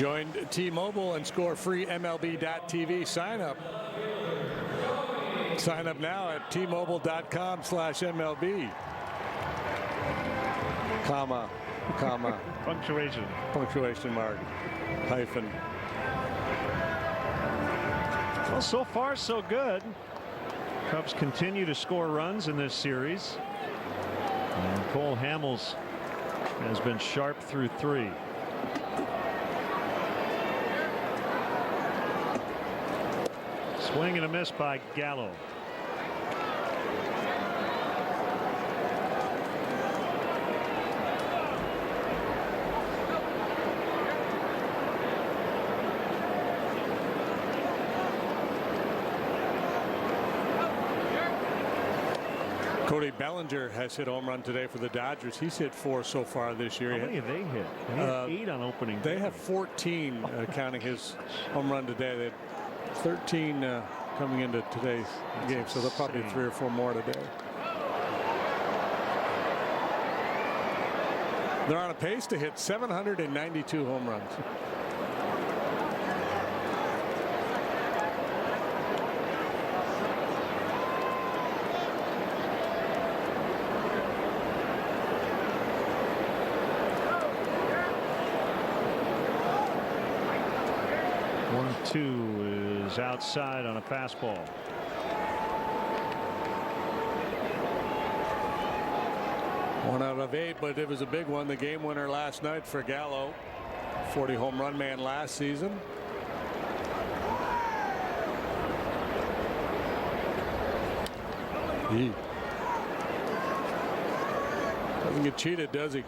Join T-Mobile and score free MLB.TV sign up. Sign up now at T-Mobile.com/MLB. Comma. Punctuation mark. Hyphen. Well, so far so good. Cubs continue to score runs in this series. And Cole Hamels has been sharp through 3. Swing and a miss by Gallo. Cody Bellinger has hit home run today for the Dodgers. He's hit 4 so far this year. How many have they hit? They had 8 on opening day. They have 14 counting his home run today. They had 13 coming into today's game, so they'll probably have 3 or 4 more today. They're on a pace to hit 792 home runs. Two is outside on a fastball. One out of 8, but it was a big one. The game winner last night for Gallo. 40 home run man last season. He doesn't get cheated, does he?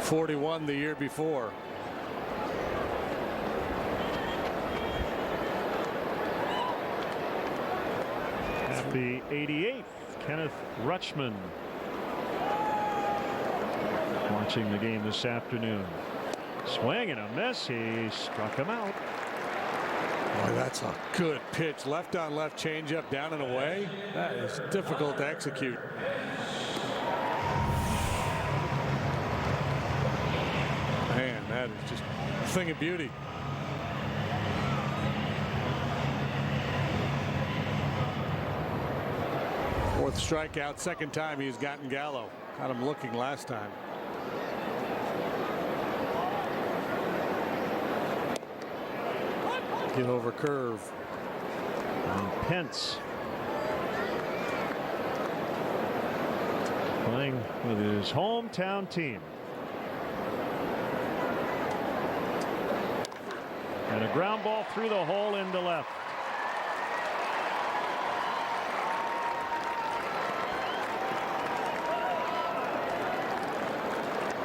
41 the year before. The 88th, Kenneth Rutschman, watching the game this afternoon. Swing and a miss. He struck him out. Boy, that's a good pitch. Left on left changeup down and away. That is difficult to execute. Man, that is just a thing of beauty. Fourth strikeout, second time he's gotten Gallo. Got him looking last time. Get over curve. And Pence playing with his hometown team. And a ground ball through the hole into left.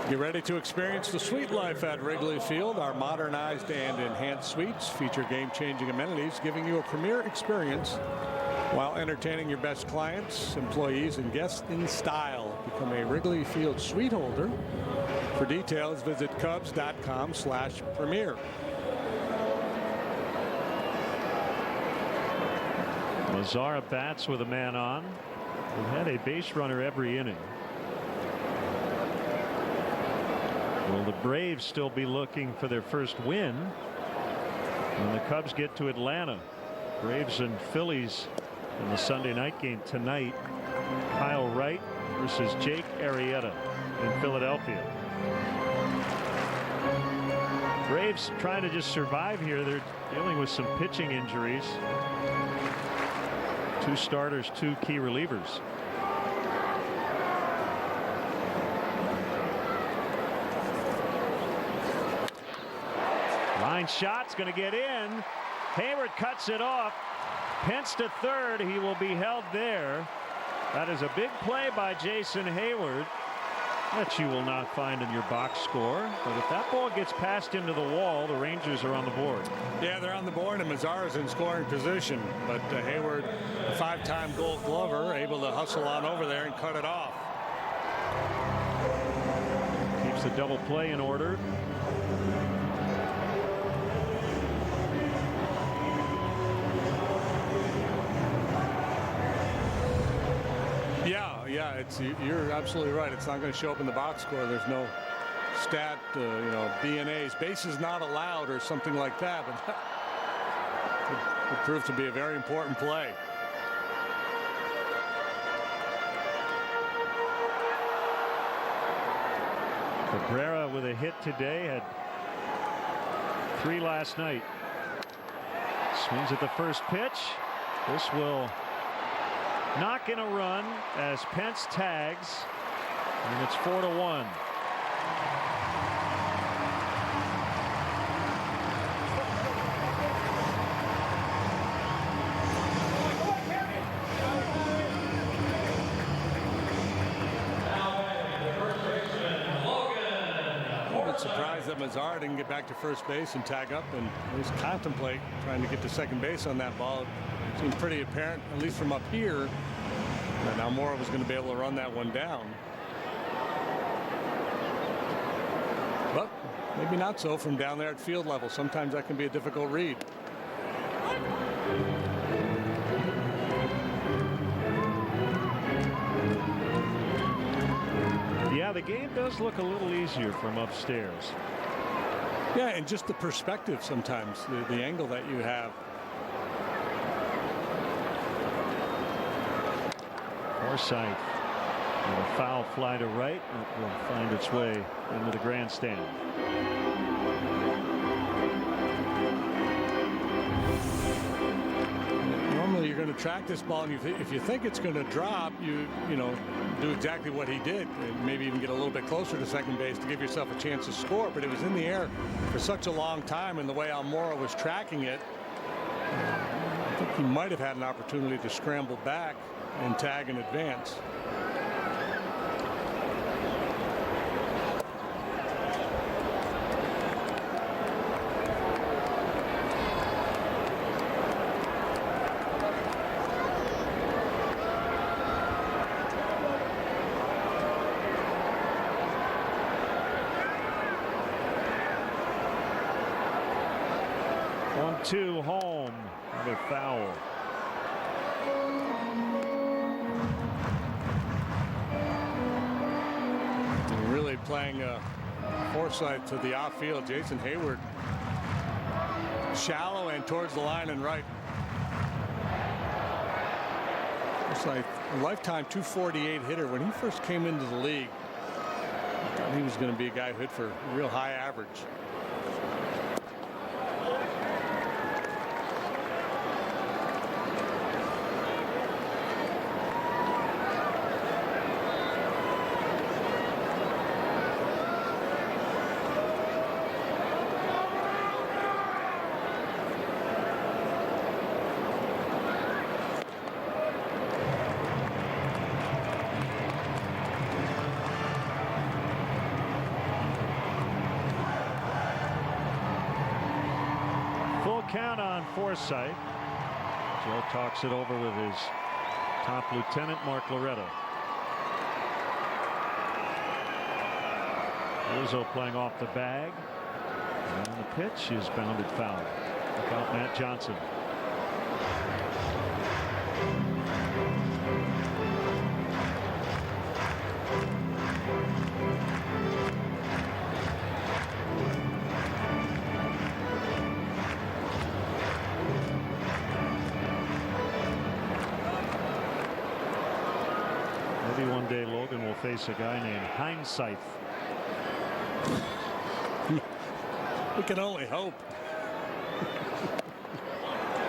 Get ready to experience the suite life at Wrigley Field. Our modernized and enhanced suites feature game-changing amenities, giving you a premier experience while entertaining your best clients, employees, and guests in style. Become a Wrigley Field suite holder. For details, visit Cubs.com/premier. Mazzara bats with a man on. He had a base runner every inning. Will the Braves still be looking for their first win when the Cubs get to Atlanta? Braves and Phillies in the Sunday night game tonight. Kyle Wright versus Jake Arrieta in Philadelphia. Braves trying to just survive here. They're dealing with some pitching injuries. 2 starters, 2 key relievers. Line shot's going to get in. Hayward cuts it off. Pence to third. He will be held there. That is a big play by Jason Hayward that you will not find in your box score. But if that ball gets passed into the wall, the Rangers are on the board. Yeah, they're on the board, and Mazzara's in scoring position. But Hayward, a 5-time Gold Glover, able to hustle on over there and cut it off. Keeps the double play in order. Yeah, you're absolutely right. It's not going to show up in the box score. There's no stat, you know, BNAs, bases not allowed or something like that, but that would prove to be a very important play. Cabrera with a hit today, had 3 last night. Swings at the first pitch. This will knock in a run as Pence tags, and it's 4-1. Surprised that Mazar didn't get back to first base and tag up and at least contemplate trying to get to second base on that ball. It seemed pretty apparent, at least from up here, that Almora was going to be able to run that one down. But maybe not so from down there at field level. Sometimes that can be a difficult read. Yeah, the game does look a little easier from upstairs. Yeah, and just the perspective sometimes, the angle that you have. Forsythe with a foul fly to right. It will find its way into the grandstand. Normally you're going to track this ball, and if you think it's going to drop, you know, do exactly what he did, and maybe even get a little bit closer to second base to give yourself a chance to score. But it was in the air for such a long time, and the way Almora was tracking it, I think he might have had an opportunity to scramble back and tag in advance. Two home with foul. Really playing Forsythe to the outfield. Jason Hayward shallow and towards the line and right. Forsythe, a lifetime 248 hitter. When he first came into the league, I thought he was going to be a guy who hit for a real high average. Count on Forsythe. Joe talks it over with his top lieutenant, Mark Loretta. Rizzo playing off the bag. And the pitch is bounded foul. Look out, Matt Johnson. Maybe one day Logan will face a guy named Hindsight. We can only hope.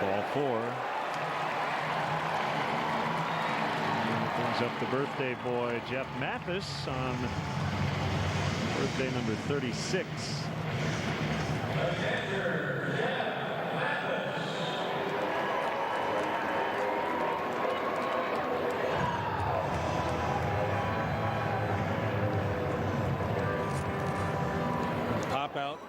Ball 4. And brings up the birthday boy Jeff Mathis on birthday number 36. Out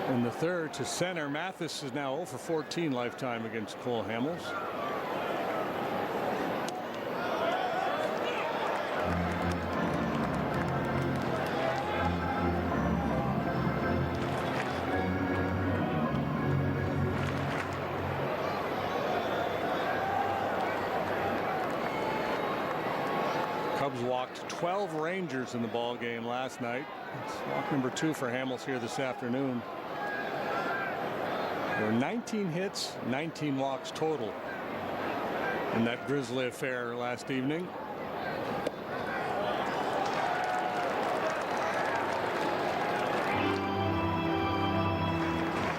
in the third to center. Mathis is now 0 for 14 lifetime against Cole Hamels. Cubs walked 12 Rangers in the ball game last night. It's walk number 2 for Hamels here this afternoon. There were 19 hits, 19 walks total in that Grizzly affair last evening.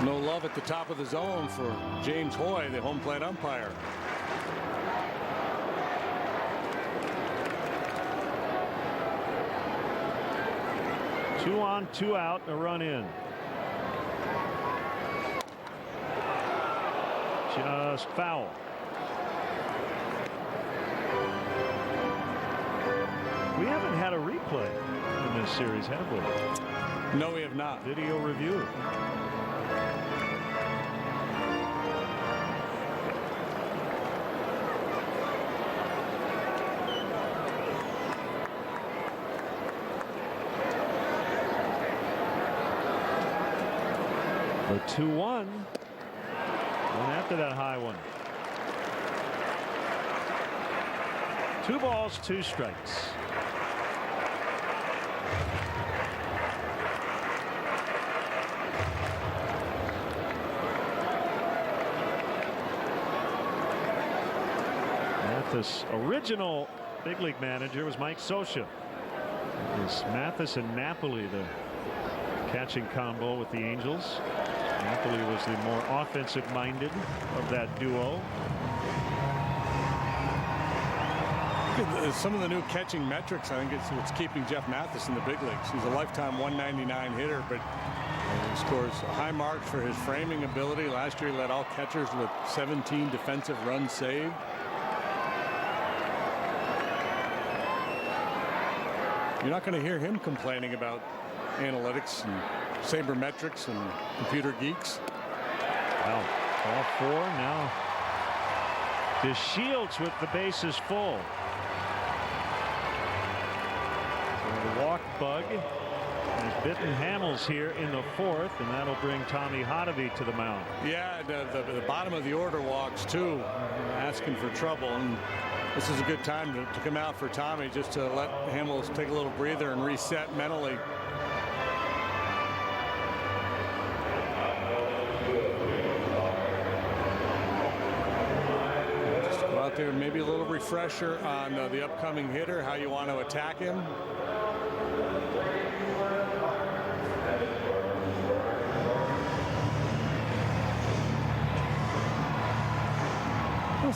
No love at the top of the zone for James Hoy, the home plate umpire. Two on, 2 out, a run in. Just foul. We haven't had a replay in this series, have we? No, we have not. Video review. The 2-1. And after that high one. 2 balls, 2 strikes. Mathis' original big league manager was Mike Scioscia. It was Mathis and Napoli, the catching combo with the Angels. Napoli was the more offensive minded of that duo. Some of the new catching metrics, I think it's what's keeping Jeff Mathis in the big leagues. He's a lifetime 199 hitter, but he scores high marks for his framing ability. Last year he led all catchers with 17 defensive runs saved. You're not going to hear him complaining about analytics and sabermetrics and computer geeks. Well, all 4 now. DeShields with the bases full. So the walk bug has bitten Hamels here in the 4th, and that'll bring Tommy Hotovy to the mound. Yeah, the bottom of the order walks too, asking for trouble, and this is a good time to come out for Tommy, just to let Hamels take a little breather and reset mentally. There, maybe a little refresher on the upcoming hitter, how you want to attack him.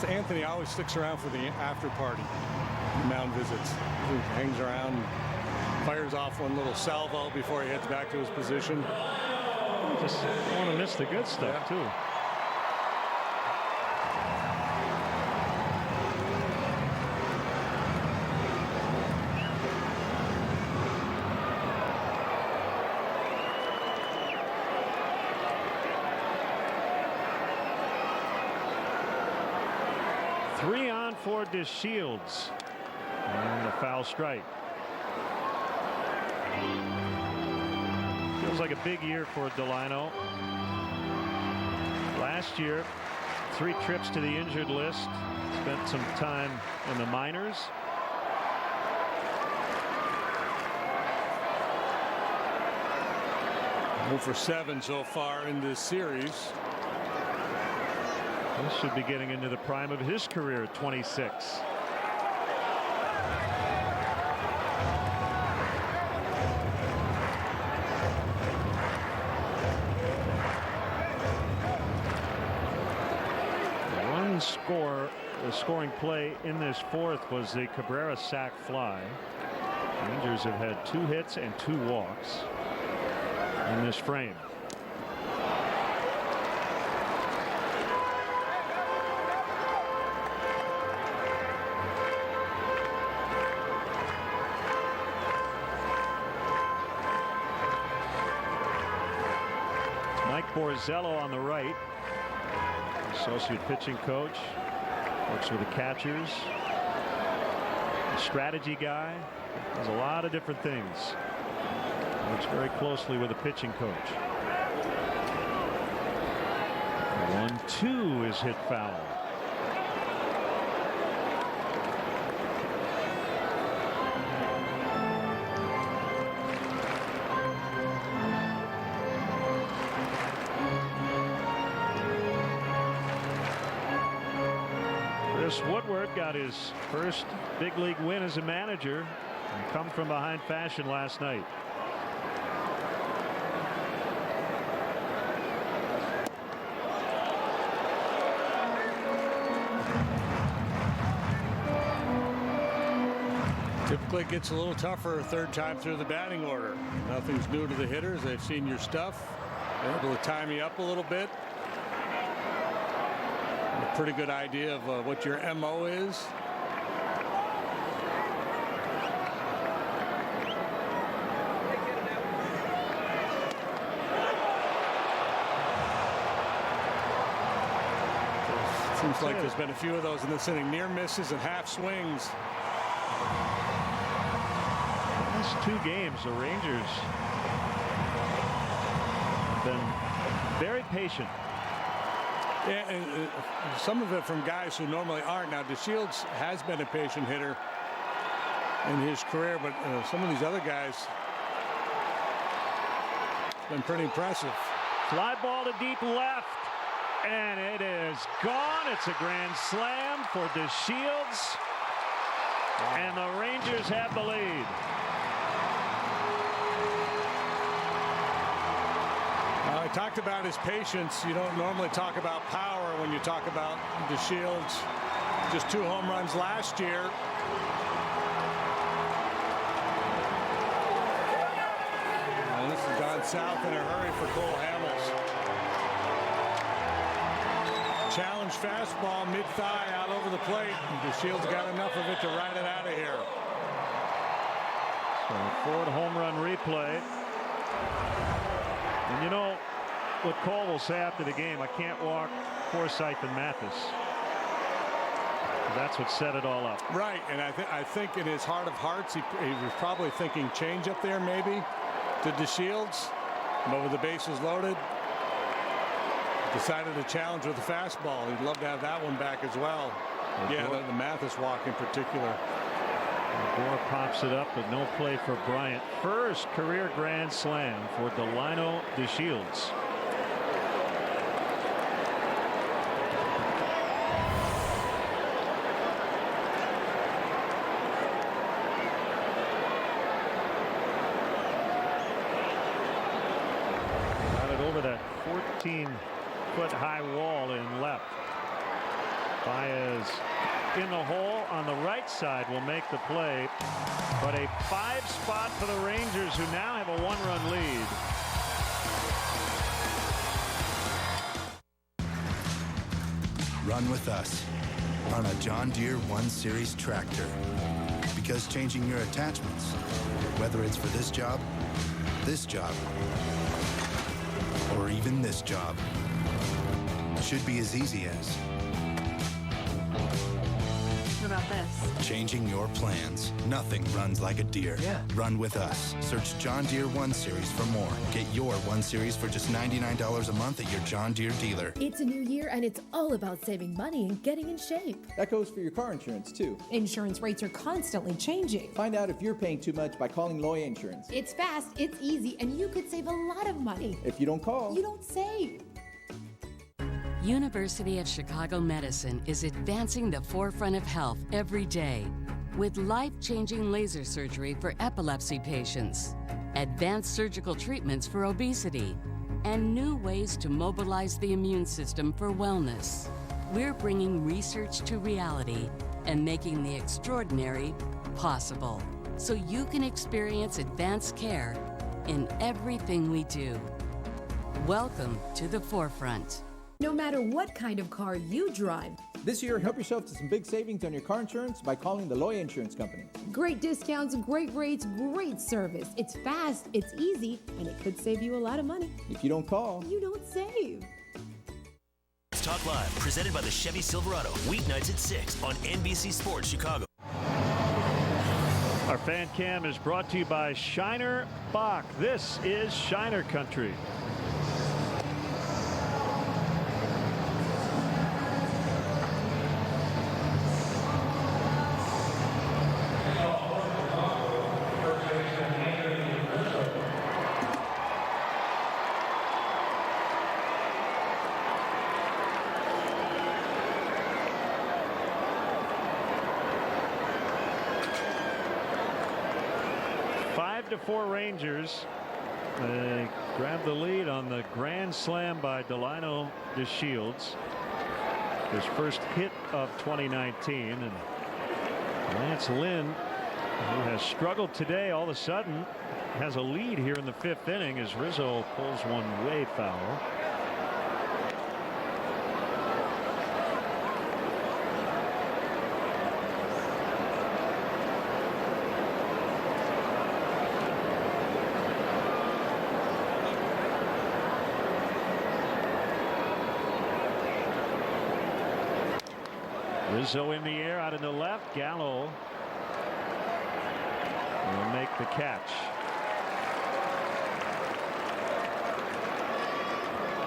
Anthony always sticks around for the after party mound visits. He hangs around, fires off one little salvo before he heads back to his position. Just don't want to miss the good stuff, too. For DeShields and a foul strike. Feels like a big year for Delino. Last year, 3 trips to the injured list. Spent some time in the minors. For 7 so far in this series. This should be getting into the prime of his career at 26. The scoring play in this 4th was the Cabrera sac fly. Rangers have had 2 hits and 2 walks in this frame. Borzello on the right, associate pitching coach, works with the catchers, a strategy guy, does a lot of different things, works very closely with the pitching coach. 1-2 is hit foul. Chris Woodward got his first big league win as a manager and come from behind fashion last night. Typically it gets a little tougher third time through the batting order. Nothing's new to the hitters. They've seen your stuff. They're able to time you up a little bit. A pretty good idea of what your MO is. Seems like there's been a few of those in this inning. Near misses and half swings. Last 2 games, the Rangers have been very patient. Yeah, and some of it from guys who normally aren't. Now, DeShields has been a patient hitter in his career, but some of these other guys have been pretty impressive. Fly ball to deep left, and it is gone. It's a grand slam for DeShields, and the Rangers have the lead. I talked about his patience. You don't normally talk about power when you talk about DeShields. Just 2 home runs last year. This has gone south in a hurry for Cole Hamels. Challenge fastball mid-thigh out over the plate. DeShields got enough of it to ride it out of here. So Ford home run replay. And you know what Cole will say after the game, I can't walk Forsythe and Mathis. That's what set it all up. Right, and I think in his heart of hearts, he was probably thinking change up there maybe to DeShields, but with the bases loaded, decided to challenge with the fastball. He'd love to have that one back as well. Yeah, the Mathis walk in particular. Gore pops it up, but no play for Bryant. First career grand slam for Delino DeShields. Got it over that 14-foot high wall in left. Baez in the hole on the right side will make the play, but a 5 spot for the Rangers, who now have a 1-run lead. Run with us on a John Deere 1 Series tractor, because changing your attachments, whether it's for this job, or even this job, should be as easy as about this. Changing your plans. Nothing runs like a Deere. Yeah. Run with us. Search John Deere 1 Series for more. Get your 1 Series for just $99 a month at your John Deere dealer. It's a new year, and it's all about saving money and getting in shape. That goes for your car insurance, too. Insurance rates are constantly changing. Find out if you're paying too much by calling Loy Insurance. It's fast, it's easy, and you could save a lot of money. If you don't call, You don't save. University of Chicago Medicine is advancing the forefront of health every day with life-changing laser surgery for epilepsy patients, advanced surgical treatments for obesity, and new ways to mobilize the immune system for wellness. We're bringing research to reality and making the extraordinary possible, so you can experience advanced care in everything we do. Welcome to the forefront. No matter what kind of car you drive, this year help yourself to some big savings on your car insurance by calling the Loy Insurance Company. great discounts, great rates, great service. It's fast, it's easy, and it could save you a lot of money. If you don't call, You don't save. Talk Live, presented by the Chevy Silverado, weeknights at 6 on NBC Sports Chicago. Our fan cam is brought to you by Shiner Bach. This is Shiner Country. 5-4 Rangers. They grabbed the lead on the grand slam by Delino DeShields. His first hit of 2019. And Lance Lynn, who has struggled today, all of a sudden has a lead here in the 5th inning as Rizzo pulls one way foul. Rizzo in the air out in the left. Gallo will make the catch.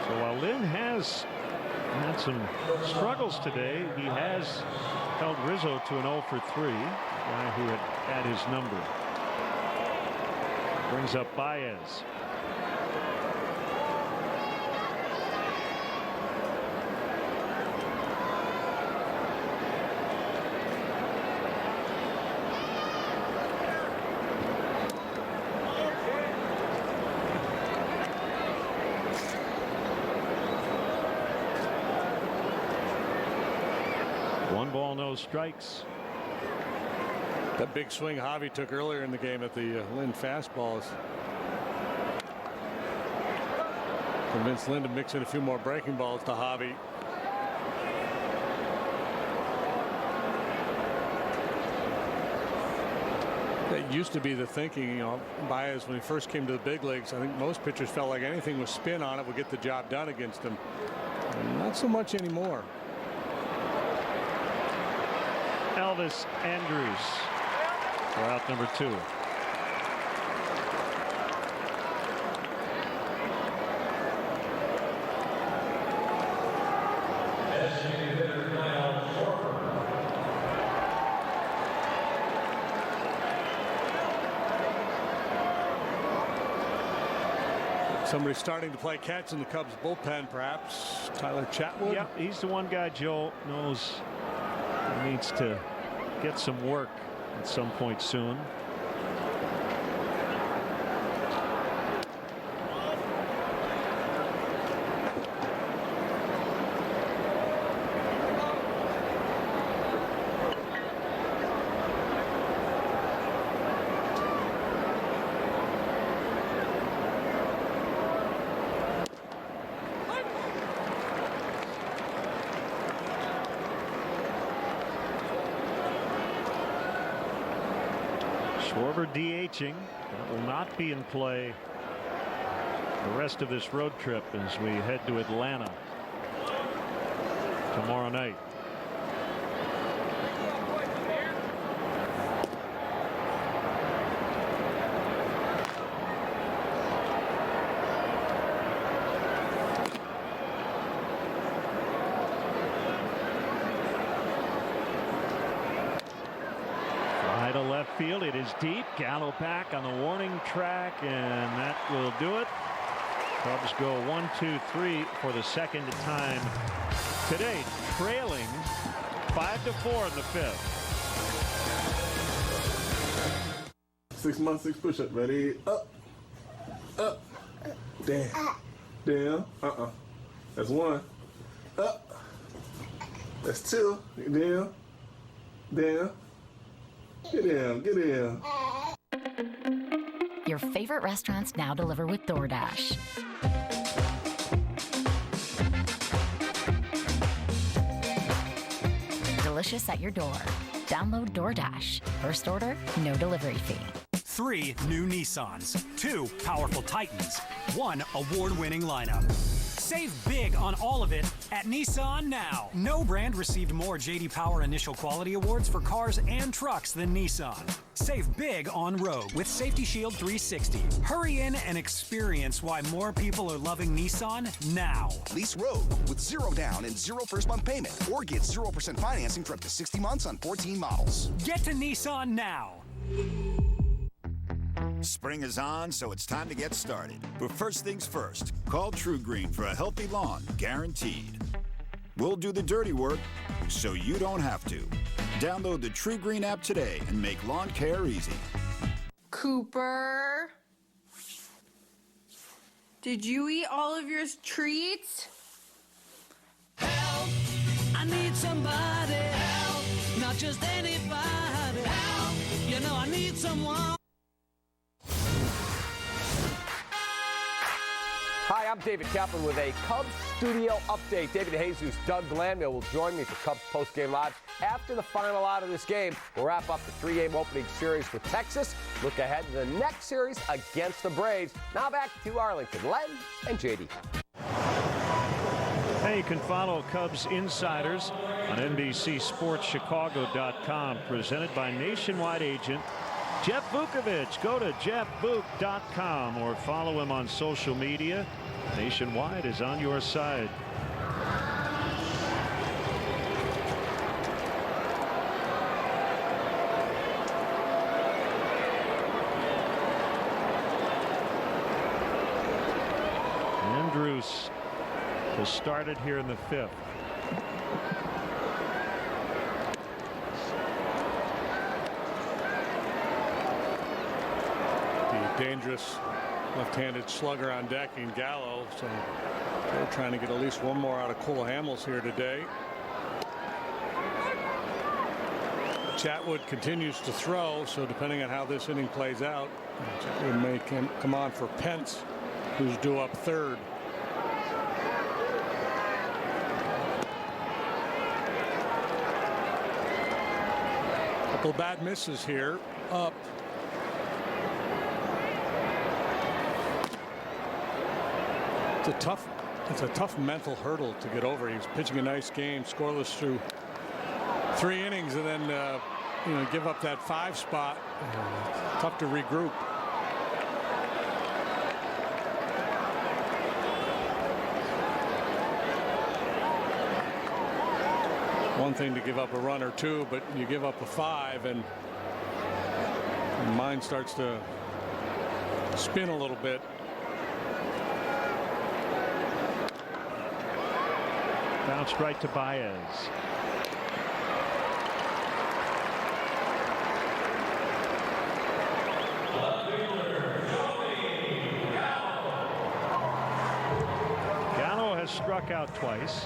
So while Lynn has had some struggles today, he has held Rizzo to an 0 for 3. The guy who had his number. Brings up Baez. No strikes. That big swing Javi took earlier in the game at the Lynn fastballs convinced Lynn to mix in a few more breaking balls to Javi. That used to be the thinking, you know, Baez when he first came to the big leagues. I think most pitchers felt like anything with spin on it would get the job done against him. Not so much anymore. Elvis Andrus for out number 2. Somebody starting to play catch in the Cubs bullpen, perhaps. Tyler Chatwood. Yep, he's the one guy Joe knows he needs to get some work at some point soon. Schwarber DHing. That will not be in play the rest of this road trip as we head to Atlanta tomorrow night. Field. It is deep. Gallo back on the warning track, and that will do it. Cubs go 1-2-3 for the second time today, trailing 5-4 in the 5th. 6 months, 6 push-ups. Ready? Up, up, down, down. That's 1. Up. That's 2. Down, down. Get in, get in. Your favorite restaurants now deliver with DoorDash. Delicious at your door. Download DoorDash. First order, no delivery fee. 3 new Nissans, 2 powerful Titans, 1 award-winning lineup. Save big on all of it at Nissan now. No brand received more J.D. Power Initial Quality Awards for cars and trucks than Nissan. Save big on Rogue with Safety Shield 360. Hurry in and experience why more people are loving Nissan now. Lease Rogue with 0 down and 0 first month payment, or get 0% financing for up to 60 months on 14 models. Get to Nissan now. Spring is on, so it's time to get started. But first things first, call True Green for a healthy lawn, guaranteed. We'll do the dirty work so you don't have to. Download the True Green app today and make lawn care easy. Cooper. Did you eat all of your treats? Help! I need somebody. Help! Not just anybody. Help! You know I need someone. Hi, I'm David Kaplan with a Cubs studio update. David Jesus, Doug Glanville will join me for Cubs postgame live after the final out of this game. We'll wrap up the 3-game opening series with Texas. Look ahead to the next series against the Braves. Now back to Arlington. Len and JD. Hey, you can follow Cubs Insiders on NBCSportsChicago.com, presented by Nationwide agent Jeff Vukovich. Go to jeffvuk.com or follow him on social media. Nationwide is on your side. Andrews has started here in the 5th. Dangerous left-handed slugger on deck in Gallo, so they're trying to get at least one more out of Cole Hamels here today. Chatwood continues to throw, so depending on how this inning plays out, Chatwood may come on for Pence, who's due up 3rd. Couple bad misses here. Up. It's a tough mental hurdle to get over. He's pitching a nice game, scoreless through 3 innings, and then give up that 5 spot. Tough to regroup. One thing to give up a run or 2, but you give up a 5, and your mind starts to spin a little bit. Bounced right to Baez. Gallo has struck out twice.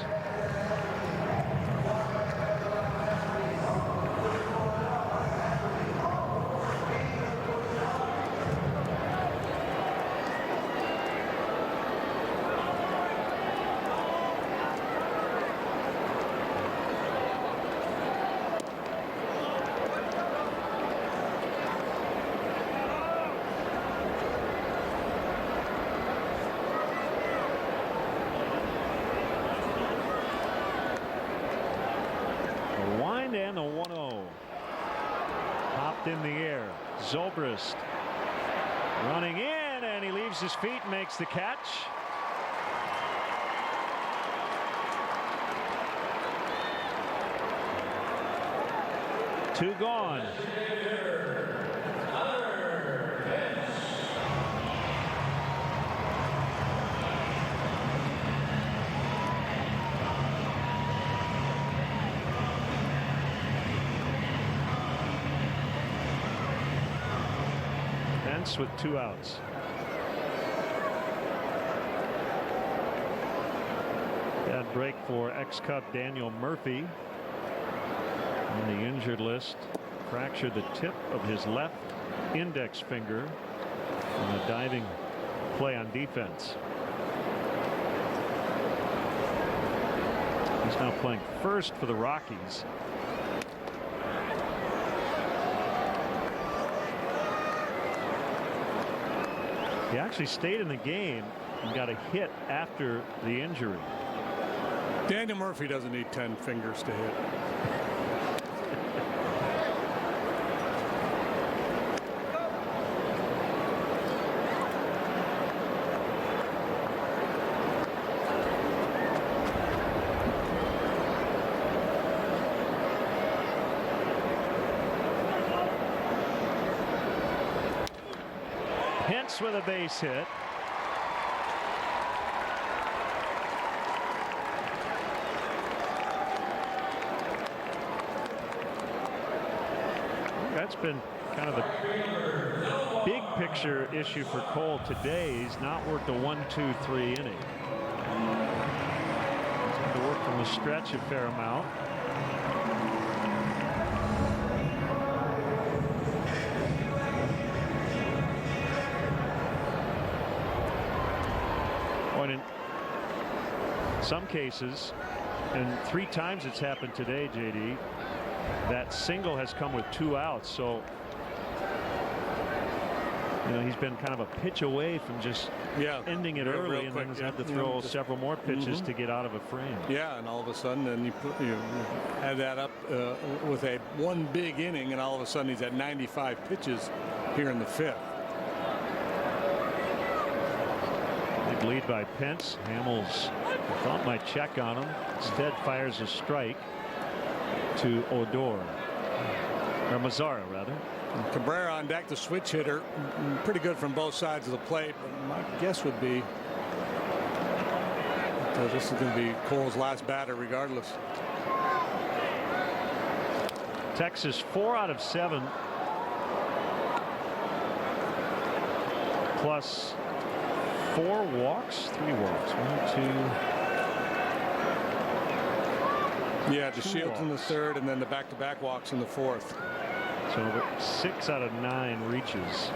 And a 1-0. Popped in the air. Zobrist running in, and he leaves his feet and makes the catch. Two gone. With 2 outs. Bad break for ex-Cub Daniel Murphy on the injured list. Fractured the tip of his left index finger on a diving play on defense. He's now playing first for the Rockies. He actually stayed in the game and got a hit after the injury. Daniel Murphy doesn't need 10 fingers to hit. Hintz with a base hit. That's been kind of the big picture issue for Cole today. He's not worked a 1-2-3 inning. He's had to work from the stretch a fair amount. Well, in some cases, and 3 times it's happened today, JD, that single has come with 2 outs. So, you know, he's been kind of a pitch away from just ending it early, and then has had to throw several more pitches to get out of a frame. Yeah, and all of a sudden, then you add that up with one big inning, and all of a sudden he's at 95 pitches here in the 5th. Big lead by Pence. Hamels, I thought, might check on him. Instead, fires a strike to Odor, or Mazzara rather. Cabrera on deck, the switch hitter, pretty good from both sides of the plate. But my guess would be that this is going to be Cole's last batter, regardless. Texas 4 out of 7, plus 4 walks, 3 walks. 1, 2. Yeah, the Shields in the 3rd, and then the back-to-back walks in the 4th. So 6 out of 9 reaches.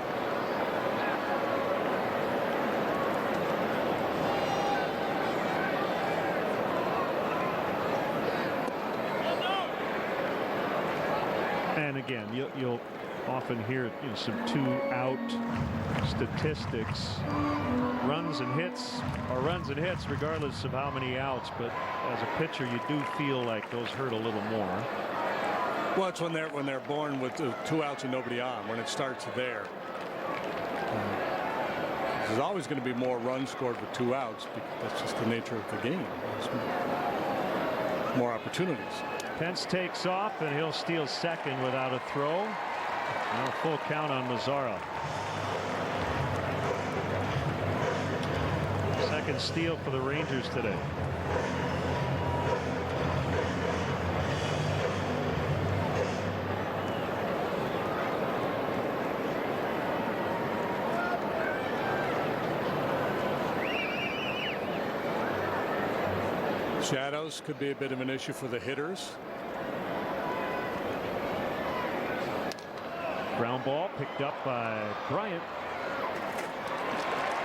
And again, you'll often hear some 2-out statistics. Runs and hits are runs and hits regardless of how many outs, but as a pitcher you do feel like those hurt a little more. Well, it's when they're born with 2 outs and nobody on, when it starts there. There's always going to be more runs scored with 2 outs because that's just the nature of the game. There's more opportunities. Pence takes off, and he'll steal second without a throw. Now a full count on Mazzara. Second steal for the Rangers today. Shadows could be a bit of an issue for the hitters. Ground ball picked up by Bryant.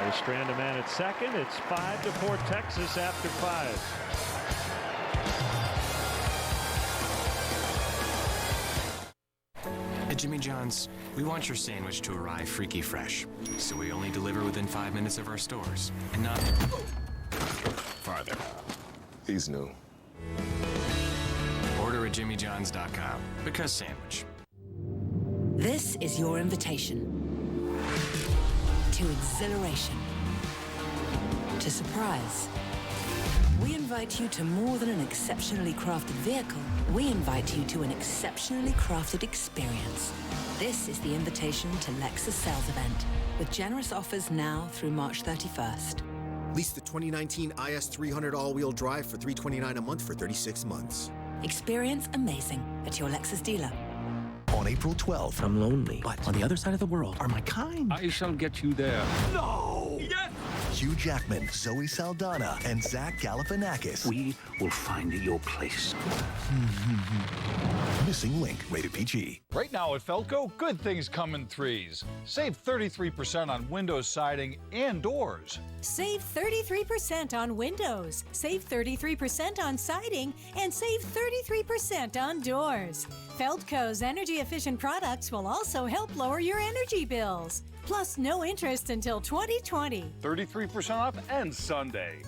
They strand a man at second. It's 5-4 Texas after 5. At Jimmy John's, we want your sandwich to arrive freaky fresh, so we only deliver within 5 minutes of our stores, and not farther. He's new. Order at jimmyjohns.com, because sandwich. This is your invitation to exhilaration, to surprise. We invite you to more than an exceptionally crafted vehicle. We invite you to an exceptionally crafted experience. This is the invitation to Lexus sales event, with generous offers now through March 31st. Lease the 2019 IS300 all-wheel drive for $329 a month for 36 months. Experience amazing at your Lexus dealer. On April 12th, I'm lonely, but on the other side of the world are my kind. I shall get you there. No! Yes! Hugh Jackman, Zoe Saldana, and Zach Galifianakis. We will find your place. Missing Link, rated PG. Right now at Felco, good things come in threes. Save 33% on windows, siding, and doors. Save 33% on windows, save 33% on siding, and save 33% on doors. Feldco's energy-efficient products will also help lower your energy bills. Plus, no interest until 2020. 33% off ends Sunday.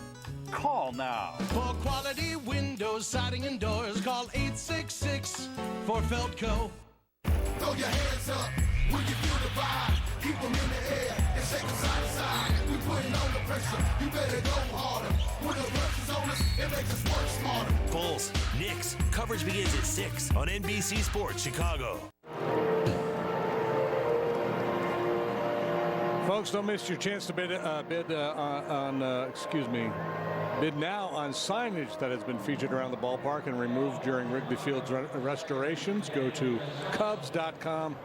Call now. For quality windows, siding, and doors, call 866 for Feldco. Throw your hands up when you feel the vibe. Keep them in the air and shake them side to side. We putting on the pressure. You better go harder. When the pressure's on us, it makes us work smarter. Bulls, Knicks. Coverage begins at 6 on NBC Sports Chicago. Folks, don't miss your chance to bid now on signage that has been featured around the ballpark and removed during Wrigley Field's restorations. Go to Cubs.com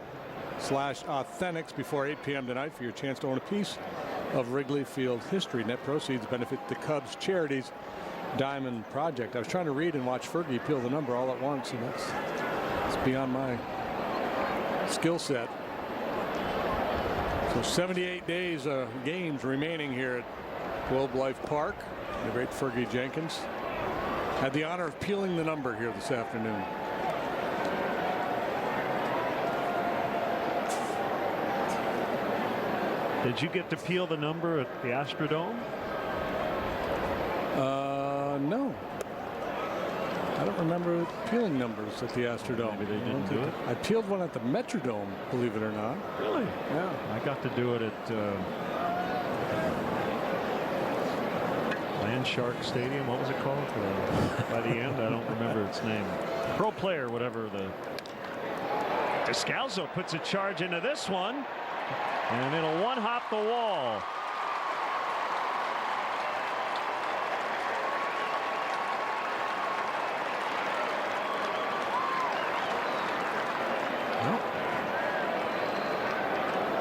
www.wrigleyfield.com/authentics before 8 p.m. tonight for your chance to own a piece of Wrigley Field history. Net proceeds benefit the Cubs charities Diamond Project. I was trying to read and watch Fergie peel the number all at once, and it's beyond my skill set. So 78 days of games remaining here at Globe Life Park. The great Fergie Jenkins had the honor of peeling the number here this afternoon. Did you get to peel the number at the Astrodome? No. I don't remember peeling numbers at the Astrodome. Maybe they didn't do it. I peeled one at the Metrodome, believe it or not. Really? Yeah. I got to do it at Land Shark Stadium. What was it called? By the end, I don't remember its name. Pro Player, whatever. Descalzo puts a charge into this one, and it'll one-hop the wall.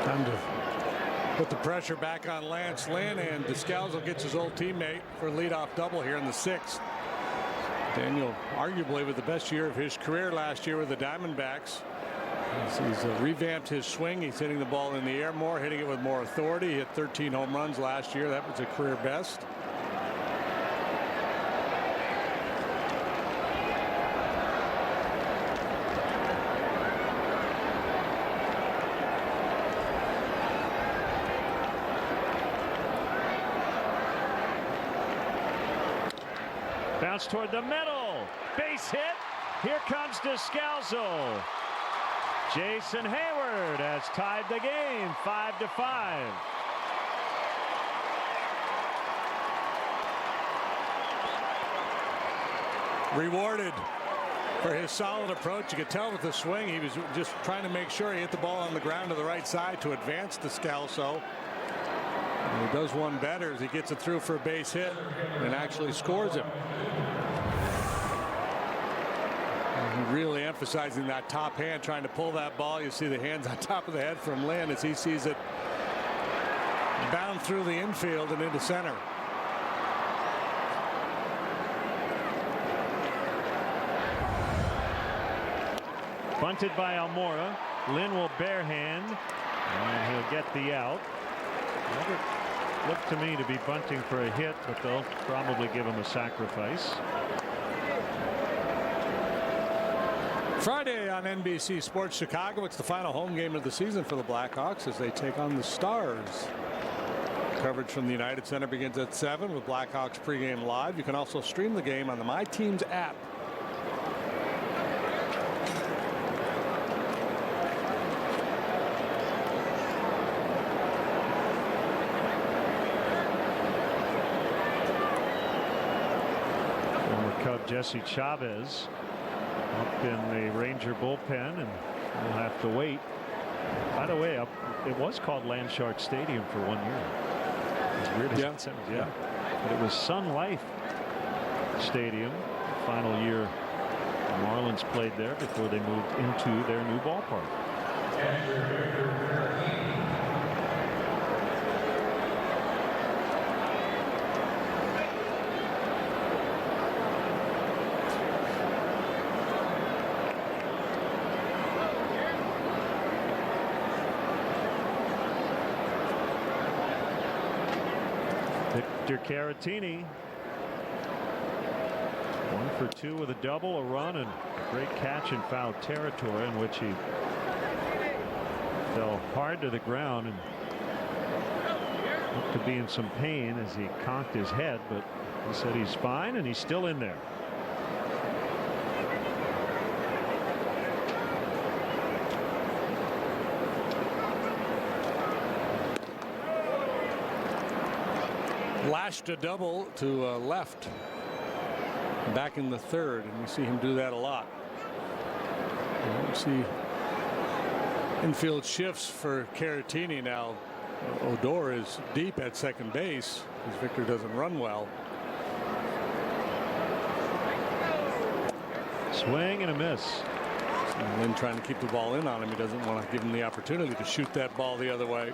Time to put the pressure back on Lance Lynn, and Descalzo gets his old teammate for a leadoff double here in the 6th. Daniel, arguably with the best year of his career last year with the Diamondbacks. He's revamped his swing. He's hitting the ball in the air more, hitting it with more authority. He hit 13 home runs last year. That was a career best. Bounce toward the middle. Base hit. Here comes Descalzo. Jason Hayward has tied the game 5-5. Rewarded for his solid approach. You could tell with the swing he was just trying to make sure he hit the ball on the ground to the right side to advance Descalzo. And he does one better as he gets it through for a base hit and actually scores him. Really emphasizing that top hand, trying to pull that ball. You see the hands on top of the head from Lynn as he sees it bound through the infield and into center. Bunted by Almora. Lynn will barehand, and he'll get the out. Never looked to me to be bunting for a hit, but they'll probably give him a sacrifice. Friday on NBC Sports Chicago, it's the final home game of the season for the Blackhawks as they take on the Stars. Coverage from the United Center begins at 7 with Blackhawks pregame live. You can also stream the game on the My Teams app. Former Cub Jesse Chavez up in the Ranger bullpen, and we'll have to wait. By the way, it was called Land Shark Stadium for 1 year. It's weird as it sounds, yeah. But it was Sun Life Stadium. Final year the Marlins played there before they moved into their new ballpark. Victor Caratini, 1 for 2 with a double, a run, and a great catch in foul territory in which he fell hard to the ground and looked to be in some pain as he cocked his head, but he said he's fine and he's still in there. Lashed a double to left back in the 3rd, and we see him do that a lot. You see infield shifts for Caratini now. Odor is deep at second base because Victor doesn't run well. Swing and a miss. And Lynn trying to keep the ball in on him. He doesn't want to give him the opportunity to shoot that ball the other way.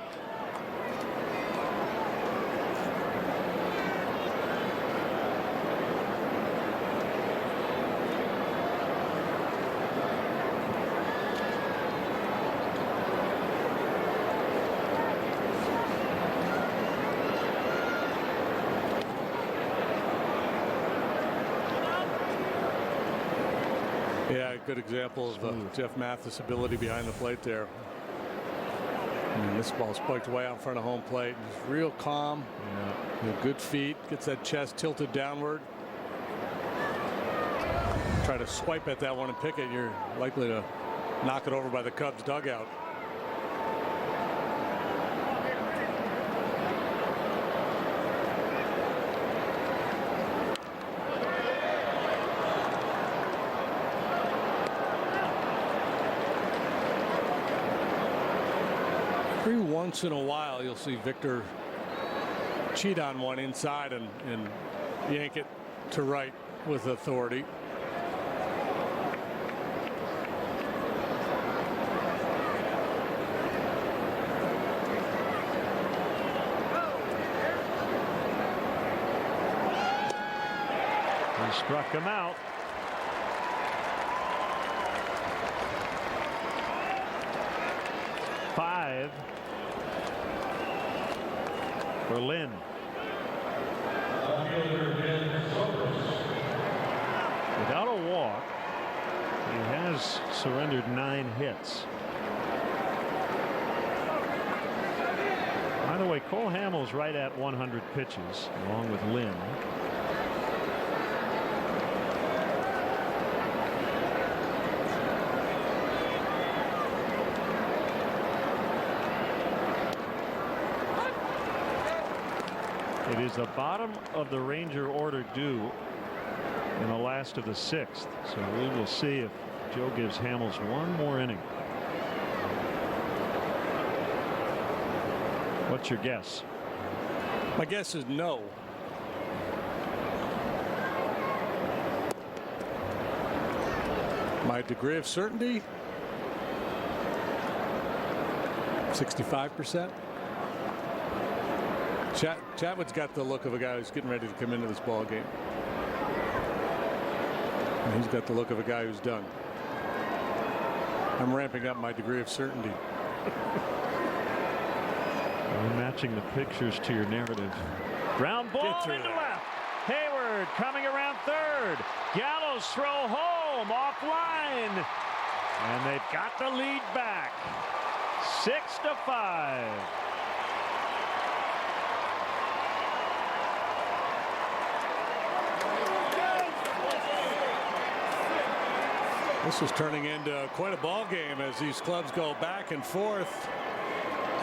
Yeah, a good example of Jeff Mathis' ability behind the plate there. I mean, this ball spiked way out in front of home plate. He's real calm. Yeah. With good feet. Gets that chest tilted downward. Try to swipe at that one and pick it. You're likely to knock it over by the Cubs dugout. Every once in a while you'll see Victor cheat on one inside and yank it to right with authority. He struck him out. Five for Lynn. Without a walk, he has surrendered 9 hits. By the way, Cole Hamels right at 100 pitches, along with Lynn. It is the bottom of the Ranger order due in the last of the 6th. So we will see if Joe gives Hamels one more inning. What's your guess? My guess is no. My degree of certainty, 65%. Chatwood's got the look of a guy who's getting ready to come into this ball game. And he's got the look of a guy who's done. I'm ramping up my degree of certainty. I'm matching the pictures to your narrative. Ground ball into left. Hayward coming around third. Gallows throw home offline. And they've got the lead back. 6-5. This is turning into quite a ball game as these clubs go back and forth.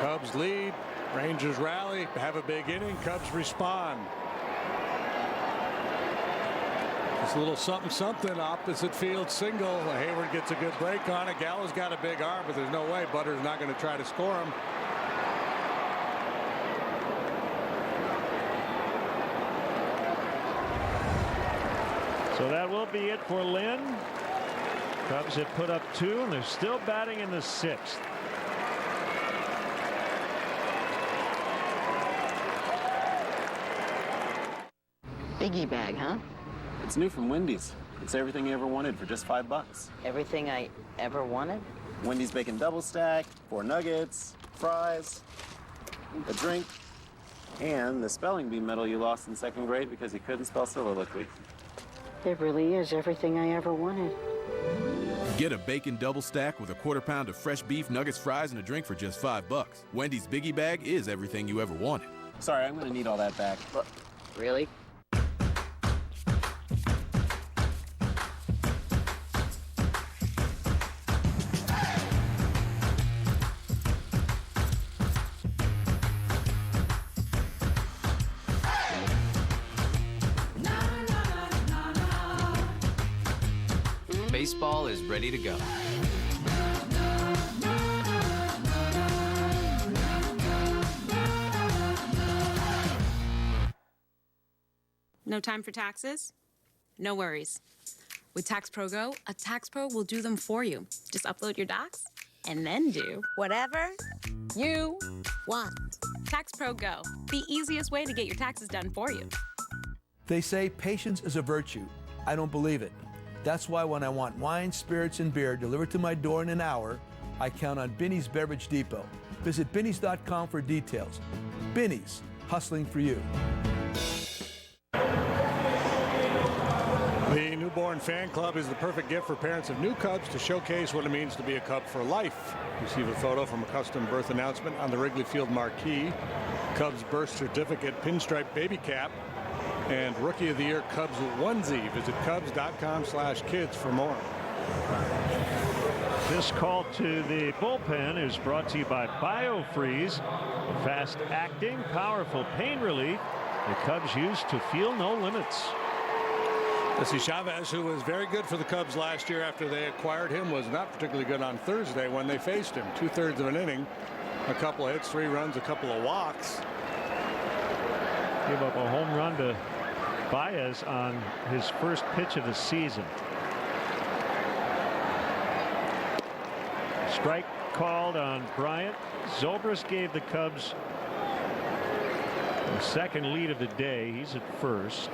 Cubs lead, Rangers rally, have a big inning, Cubs respond. Just a little something, opposite field single. Hayward gets a good break on it. Gallo's got a big arm, but there's no way Butter's not going to try to score him. So that will be it for Lynn. Cubs have put up 2 and they're still batting in the 6th. Biggie bag, huh? It's new from Wendy's. It's everything you ever wanted for just $5. Everything I ever wanted? Wendy's bacon double stack, 4 nuggets, fries, a drink, and the spelling bee medal you lost in 2nd grade because you couldn't spell soliloquy. It really is everything I ever wanted. Get a bacon double stack with a 1/4 pound of fresh beef, nuggets, fries, and a drink for just $5. Wendy's Biggie Bag is everything you ever wanted. Sorry, I'm going to need all that back. Really? Baseball is ready to go. No time for taxes? No worries. With Tax Pro Go, a tax pro will do them for you. Just upload your docs and then do whatever you want. Tax Pro Go, the easiest way to get your taxes done for you. They say patience is a virtue. I don't believe it. That's why when I want wine, spirits, and beer delivered to my door in an hour, I count on Binny's Beverage Depot. Visit Binny's.com for details. Binny's, hustling for you. The Newborn Fan Club is the perfect gift for parents of new Cubs to showcase what it means to be a Cub for life. Receive a photo from a custom birth announcement on the Wrigley Field marquee, Cubs birth certificate, pinstripe baby cap, and Rookie of the Year Cubs onesie. Visit Cubs.com/kids for more. This call to the bullpen is brought to you by BioFreeze, fast-acting, powerful pain relief the Cubs use to feel no limits. Jesse Chavez, who was very good for the Cubs last year after they acquired him, was not particularly good on Thursday when they faced him. 2/3 of an inning, a couple of hits, 3 runs, a couple of walks. Give up a home run to Baez on his first pitch of the season. Strike called on Bryant. Zobrist gave the Cubs the second lead of the day. He's at first.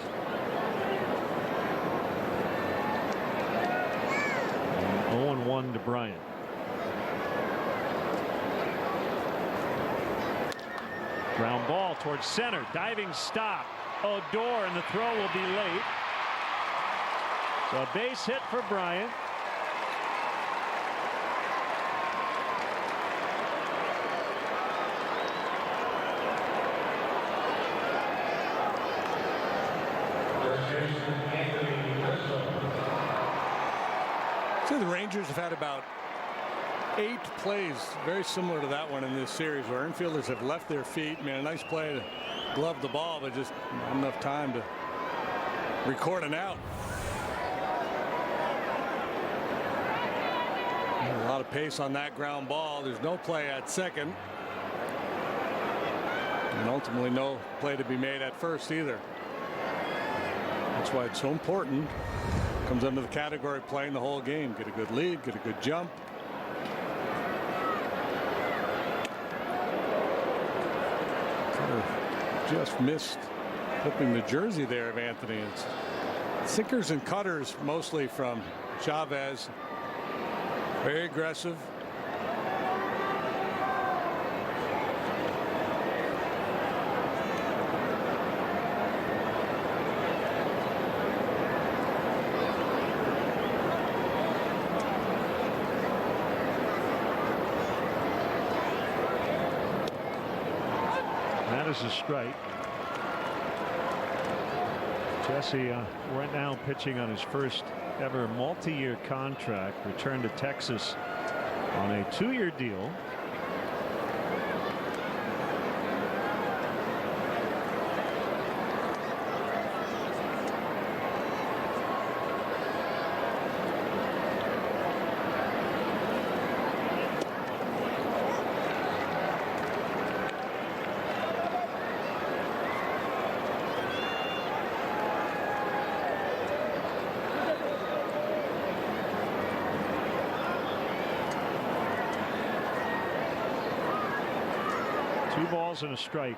0-1 to Bryant. Ground ball towards center. Diving stop. Odor, and the throw will be late. So a base hit for Bryant. So the Rangers have had about 8 plays very similar to that one in this series where infielders have left their feet, made a nice play to glove the ball, but just not enough time to record an out. A lot of pace on that ground ball. There's no play at second, and ultimately no play to be made at first either. That's why it's so important. Comes under the category of playing the whole game. Get a good lead, get a good jump. Just missed flipping the jersey there of Anthony. It's sinkers and cutters mostly from Chavez. Very aggressive. That is a strike. Jesse right now pitching on his first ever multi-year contract. Returned to Texas on a 2-year deal. Two balls and a strike.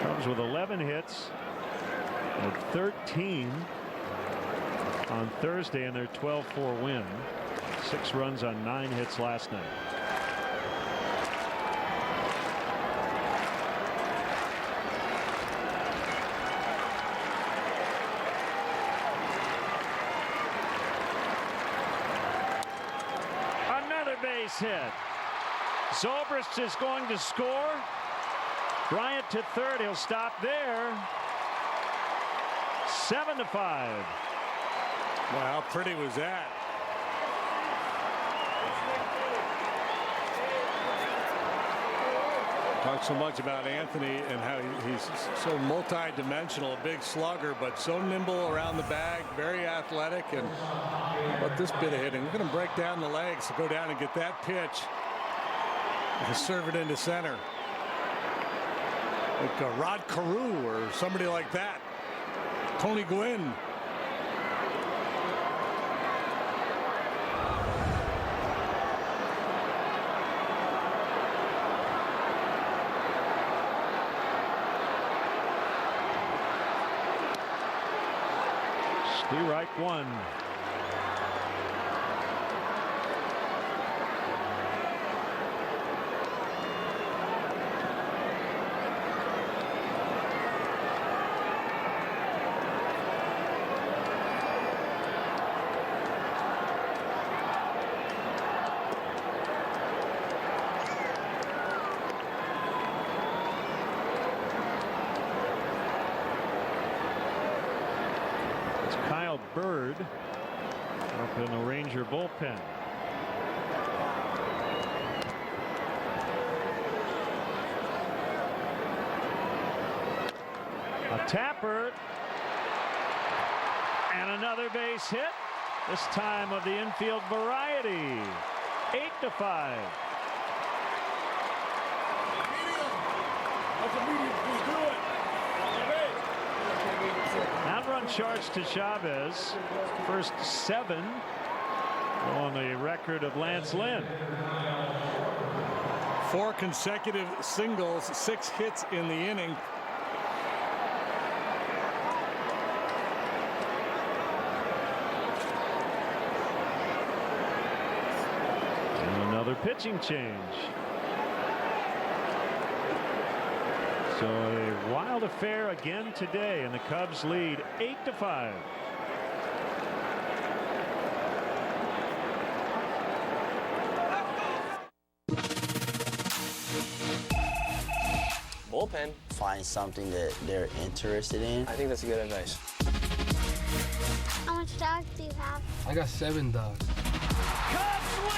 Cubs with 11 hits and 13 on Thursday in their 12-4 win. 6 runs on 9 hits last night. Base hit. Zobrist is going to score. Bryant to third. He'll stop there. 7-5. Wow, how pretty was that? Talk so much about Anthony and how he's so multi-dimensional, a big slugger, but so nimble around the bag, very athletic. And but this bit of hitting, we're going to break down the legs to go down and get that pitch and serve it into center. Like Rod Carew or somebody like that. Tony Gwynn. Strike one. Bird up in the Ranger bullpen. A tapper and another base hit, this time of the infield variety. 8-5. Run charge to Chavez. First 7 on the record of Lance Lynn. 4 consecutive singles, 6 hits in the inning. And another pitching change. So a wild affair again today, and the Cubs lead 8-5. Bullpen. Find something that they're interested in. I think that's good advice. How much dogs do you have? I got 7 dogs. Cubs win!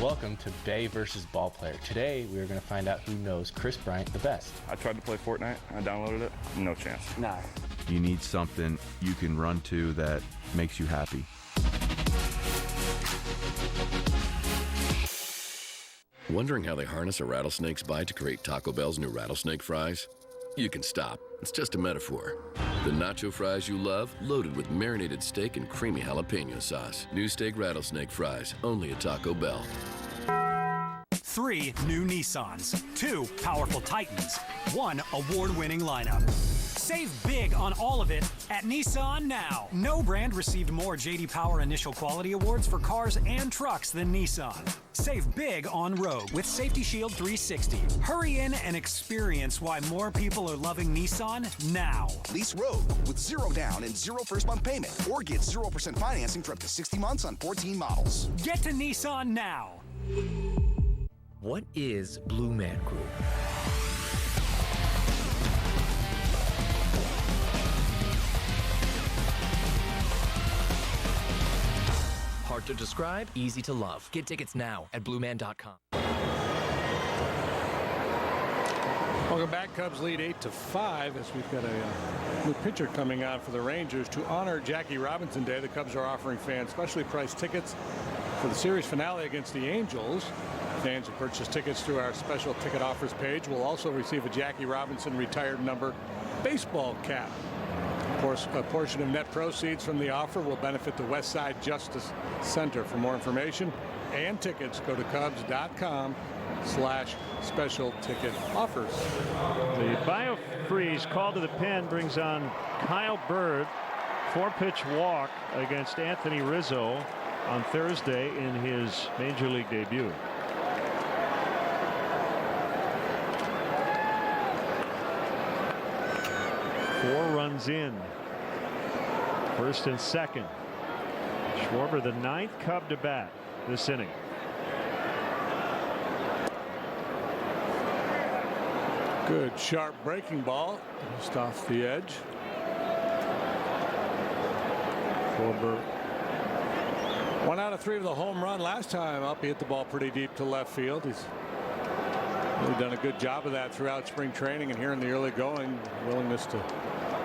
Welcome to Bay versus Ball Player. Today we are going to find out who knows Chris Bryant the best. I tried to play Fortnite. I downloaded it. No chance. No. You need something you can run to that makes you happy. Wondering how they harness a rattlesnake's bite to create Taco Bell's new rattlesnake fries? You can stop. It's just a metaphor. The nacho fries you love, loaded with marinated steak and creamy jalapeno sauce. New steak rattlesnake fries, only at Taco Bell. 3 new Nissans, 2 powerful Titans, 1 award-winning lineup. Save big on all of it at Nissan now. No brand received more J.D. Power Initial Quality Awards for cars and trucks than Nissan. Save big on Rogue with Safety Shield 360. Hurry in and experience why more people are loving Nissan now. Lease Rogue with 0 down and 0 first month payment, or get 0% financing for up to 60 months on 14 models. Get to Nissan now. What is Blue Man Group? Hard to describe, easy to love. Get tickets now at blueman.com. Welcome back. Cubs lead 8-5 as we've got a new pitcher coming out for the Rangers. To honor Jackie Robinson Day, the Cubs are offering fans specially priced tickets for the series finale against the Angels. Fans who purchase tickets through our special ticket offers page will also receive a Jackie Robinson retired number baseball cap. Of course, a portion of net proceeds from the offer will benefit the West Side Justice Center. For more information and tickets, go to Cubs.com/special ticket offers. The BioFreeze call to the pen brings on Kyle Bird. 4-pitch walk against Anthony Rizzo on Thursday in his major league debut. Four runs in. First and second. Schwarber, the 9th Cub to bat this inning. Good sharp breaking ball just off the edge. Schwarber 1 out of 3 of the home run last time up. He hit the ball pretty deep to left field. He's Really done a good job of that throughout spring training and here in the early going. Willingness to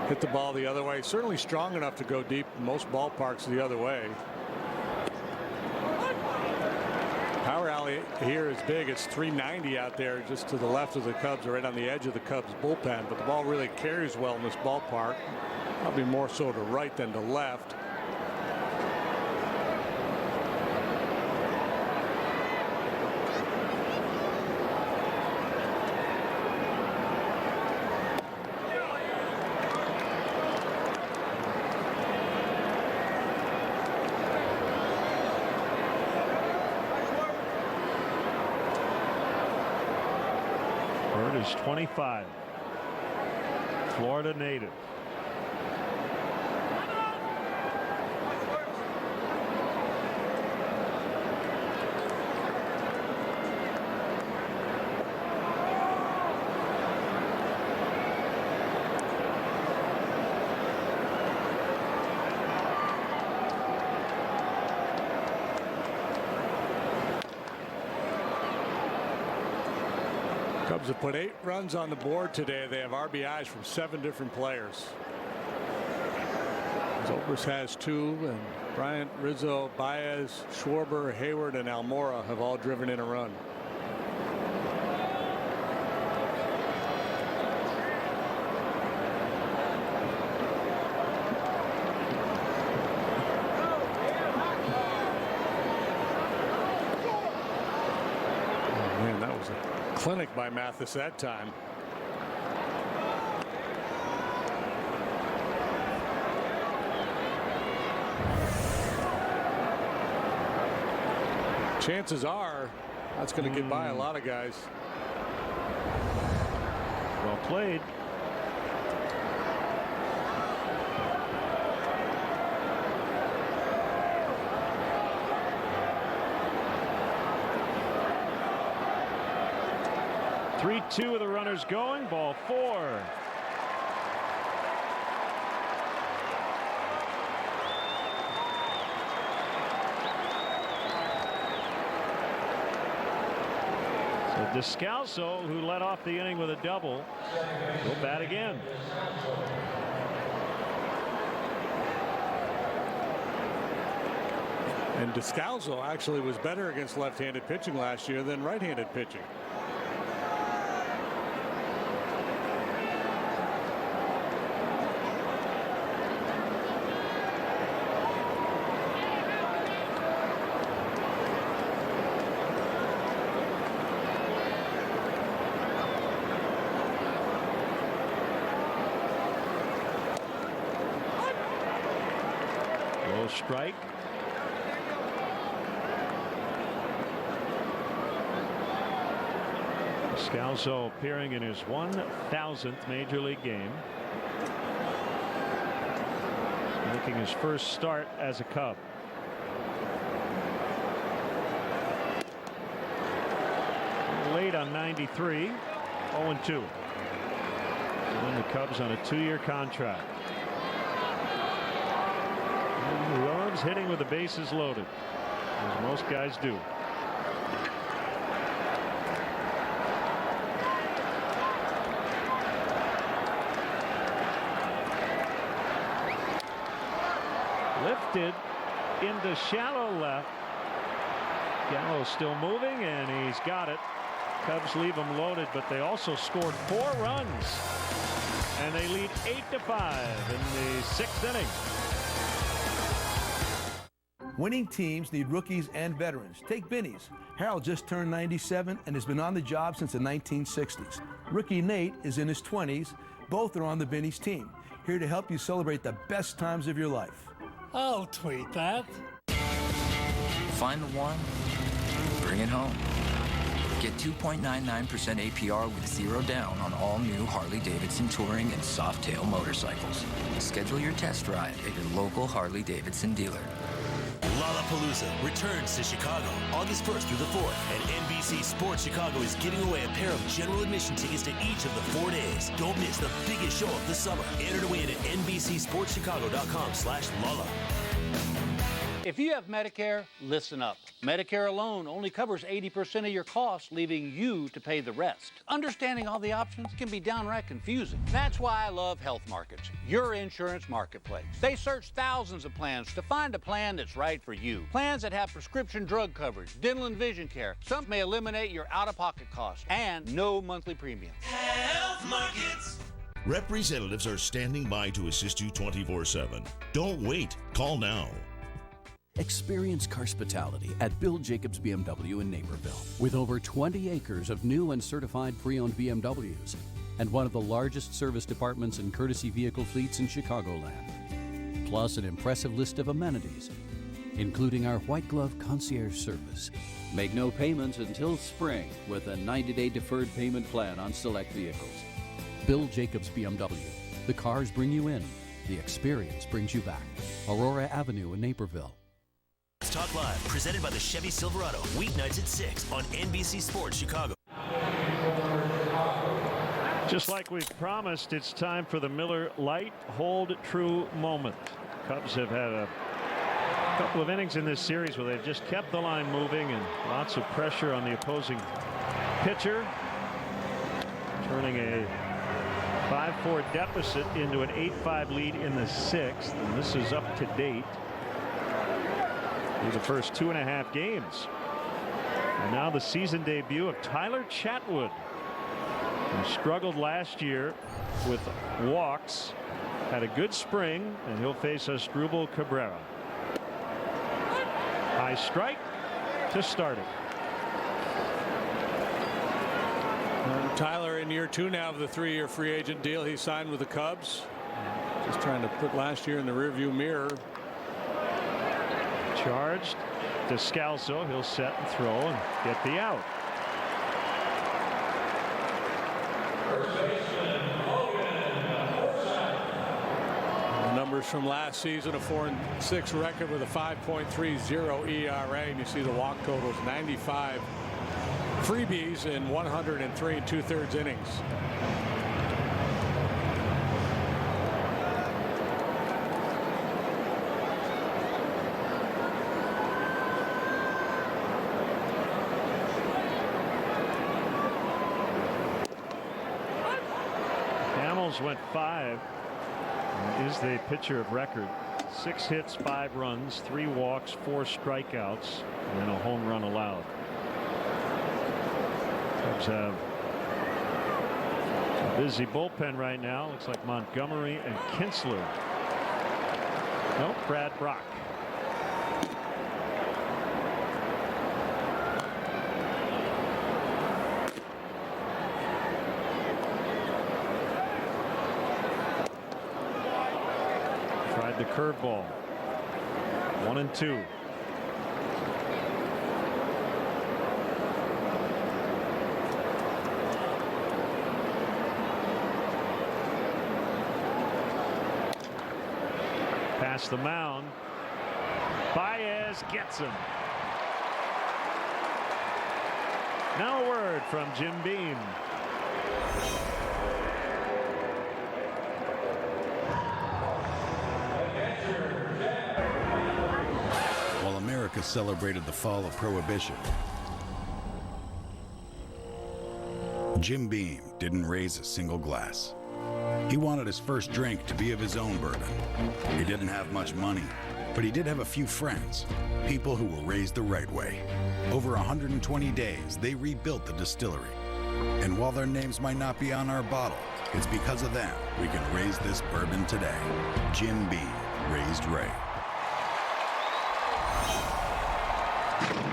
hit the ball the other way. Certainly strong enough to go deep in most ballparks the other way. Power alley here is big. It's 390 out there just to the left of the Cubs, or right on the edge of the Cubs bullpen. But the ball really carries well in this ballpark. Probably more so to right than to left. Bird is 25. Florida native. Cubs have put 8 runs on the board today. They have RBIs from 7 different players. Zobrist has 2, and Bryant, Rizzo, Baez, Schwarber, Hayward, and Almora have all driven in a run. Oh, man, that was a clinic by Mathis that time. Chances are that's going to get by a lot of guys. Well played. Two of the runners going. Ball 4. So Descalso, who led off the inning with a double, will bat again. And Descalso actually was better against left-handed pitching last year than right-handed pitching. Strike. Descalso appearing in his 1,000th major league game, making his first start as a Cub. Late on 93, 0-2. And the Cubs on a 2-year contract. Loves hitting with the bases loaded, as most guys do. Lifted into shallow left. Gallo still moving, and he's got it. Cubs leave him loaded, but they also scored 4 runs, and they lead 8-5 in the 6th inning. Winning teams need rookies and veterans. Take Binny's. Harold just turned 97 and has been on the job since the 1960s. Rookie Nate is in his 20s. Both are on the Binny's team, here to help you celebrate the best times of your life. I'll tweet that. Find the one, bring it home. Get 2.99% APR with 0 down on all new Harley-Davidson Touring and Softail motorcycles. Schedule your test ride at your local Harley-Davidson dealer. Lollapalooza returns to Chicago August 1st through the 4th, and NBC Sports Chicago is giving away a pair of general admission tickets to each of the 4 days. Don't miss the biggest show of the summer. Enter to win at NBCSportsChicago.com/Lolla. If you have Medicare, listen up. Medicare alone only covers 80% of your costs, leaving you to pay the rest. Understanding all the options can be downright confusing. That's why I love Health Markets, your insurance marketplace. They search thousands of plans to find a plan that's right for you. Plans that have prescription drug coverage, dental and vision care. Some may eliminate your out-of-pocket costs and no monthly premium. Health Markets. Representatives are standing by to assist you 24/7. Don't wait. Call now. Experience Carspitality at Bill Jacobs BMW in Naperville. With over 20 acres of new and certified pre-owned BMWs and one of the largest service departments and courtesy vehicle fleets in Chicagoland. Plus an impressive list of amenities, including our white glove concierge service. Make no payments until spring with a 90-day deferred payment plan on select vehicles. Bill Jacobs BMW. The cars bring you in. The experience brings you back. Aurora Avenue in Naperville. Talk Live, presented by the Chevy Silverado, weeknights at 6 on NBC Sports Chicago. Just like we've promised, it's time for the Miller Lite Hold True moment. Cubs have had a couple of innings in this series where they've just kept the line moving and lots of pressure on the opposing pitcher, turning a 5-4 deficit into an 8-5 lead in the 6th, and this is up to date through the first 2.5 games. And now the season debut of Tyler Chatwood, who struggled last year with walks, had a good spring, and he'll face Asdrubal Cabrera. High strike to start it. Tyler in year 2 now of the 3-year free agent deal he signed with the Cubs. Just trying to put last year in the rearview mirror. Charged. Descalso, he'll set and throw and get the out. The numbers from last season, a 4-6 record with a 5.30 ERA, and you see the walk totals, 95 freebies in 103 2/3 innings. Went 5 and is the pitcher of record. 6 hits, 5 runs, 3 walks, 4 strikeouts, and a home run allowed. Cubs have a busy bullpen right now. Looks like Montgomery and Kinsler. Nope, Brad Brock. The curveball. 1-2. Past the mound. Baez gets him. Now a word from Jim Beam. America celebrated the fall of Prohibition, Jim Beam didn't raise a single glass. He wanted his first drink to be of his own bourbon. He didn't have much money, but he did have a few friends, people who were raised the right way. Over 120 days, they rebuilt the distillery. And while their names might not be on our bottle, it's because of them we can raise this bourbon today. Jim Beam, raised right.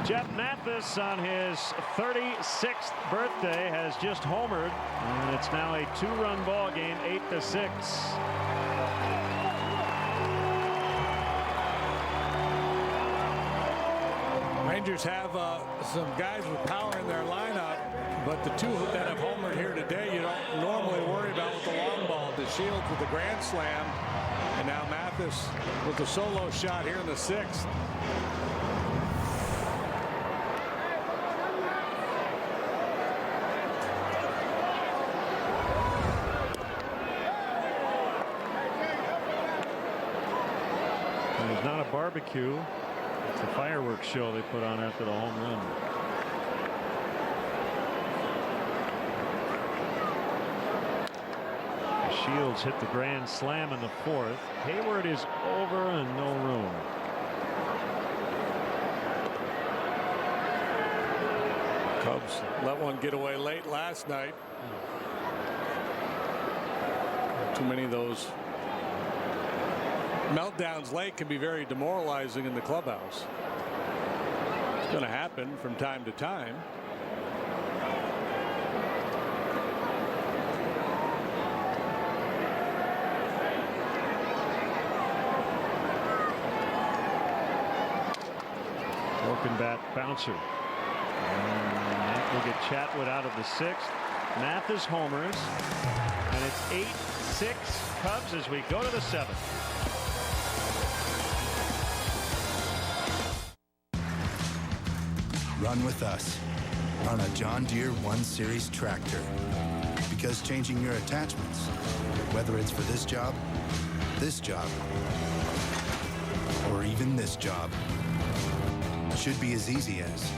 Jeff Mathis on his 36th birthday has just homered, and it's now a 2-run ball game, 8-6. Rangers have some guys with power in their lineup, but the 2 that have homered here today, you don't normally worry about with the long ball. DeShields with the grand slam, and now Mathis with the solo shot here in the 6th. There's not a barbecue. It's a fireworks show they put on after the home run. Shields hit the grand slam in the fourth. Hayward is over and no room. Cubs let one get away late last night. Too many of those meltdowns late can be very demoralizing in the clubhouse. It's going to happen from time to time. Broken bat bouncer. And that will get Chatwood out of the sixth. Mathis homers. And it's 8-6 Cubs as we go to the seventh. Run with us on a John Deere 1 Series tractor. Because changing your attachments, whether it's for this job, or even this job, should be as easy as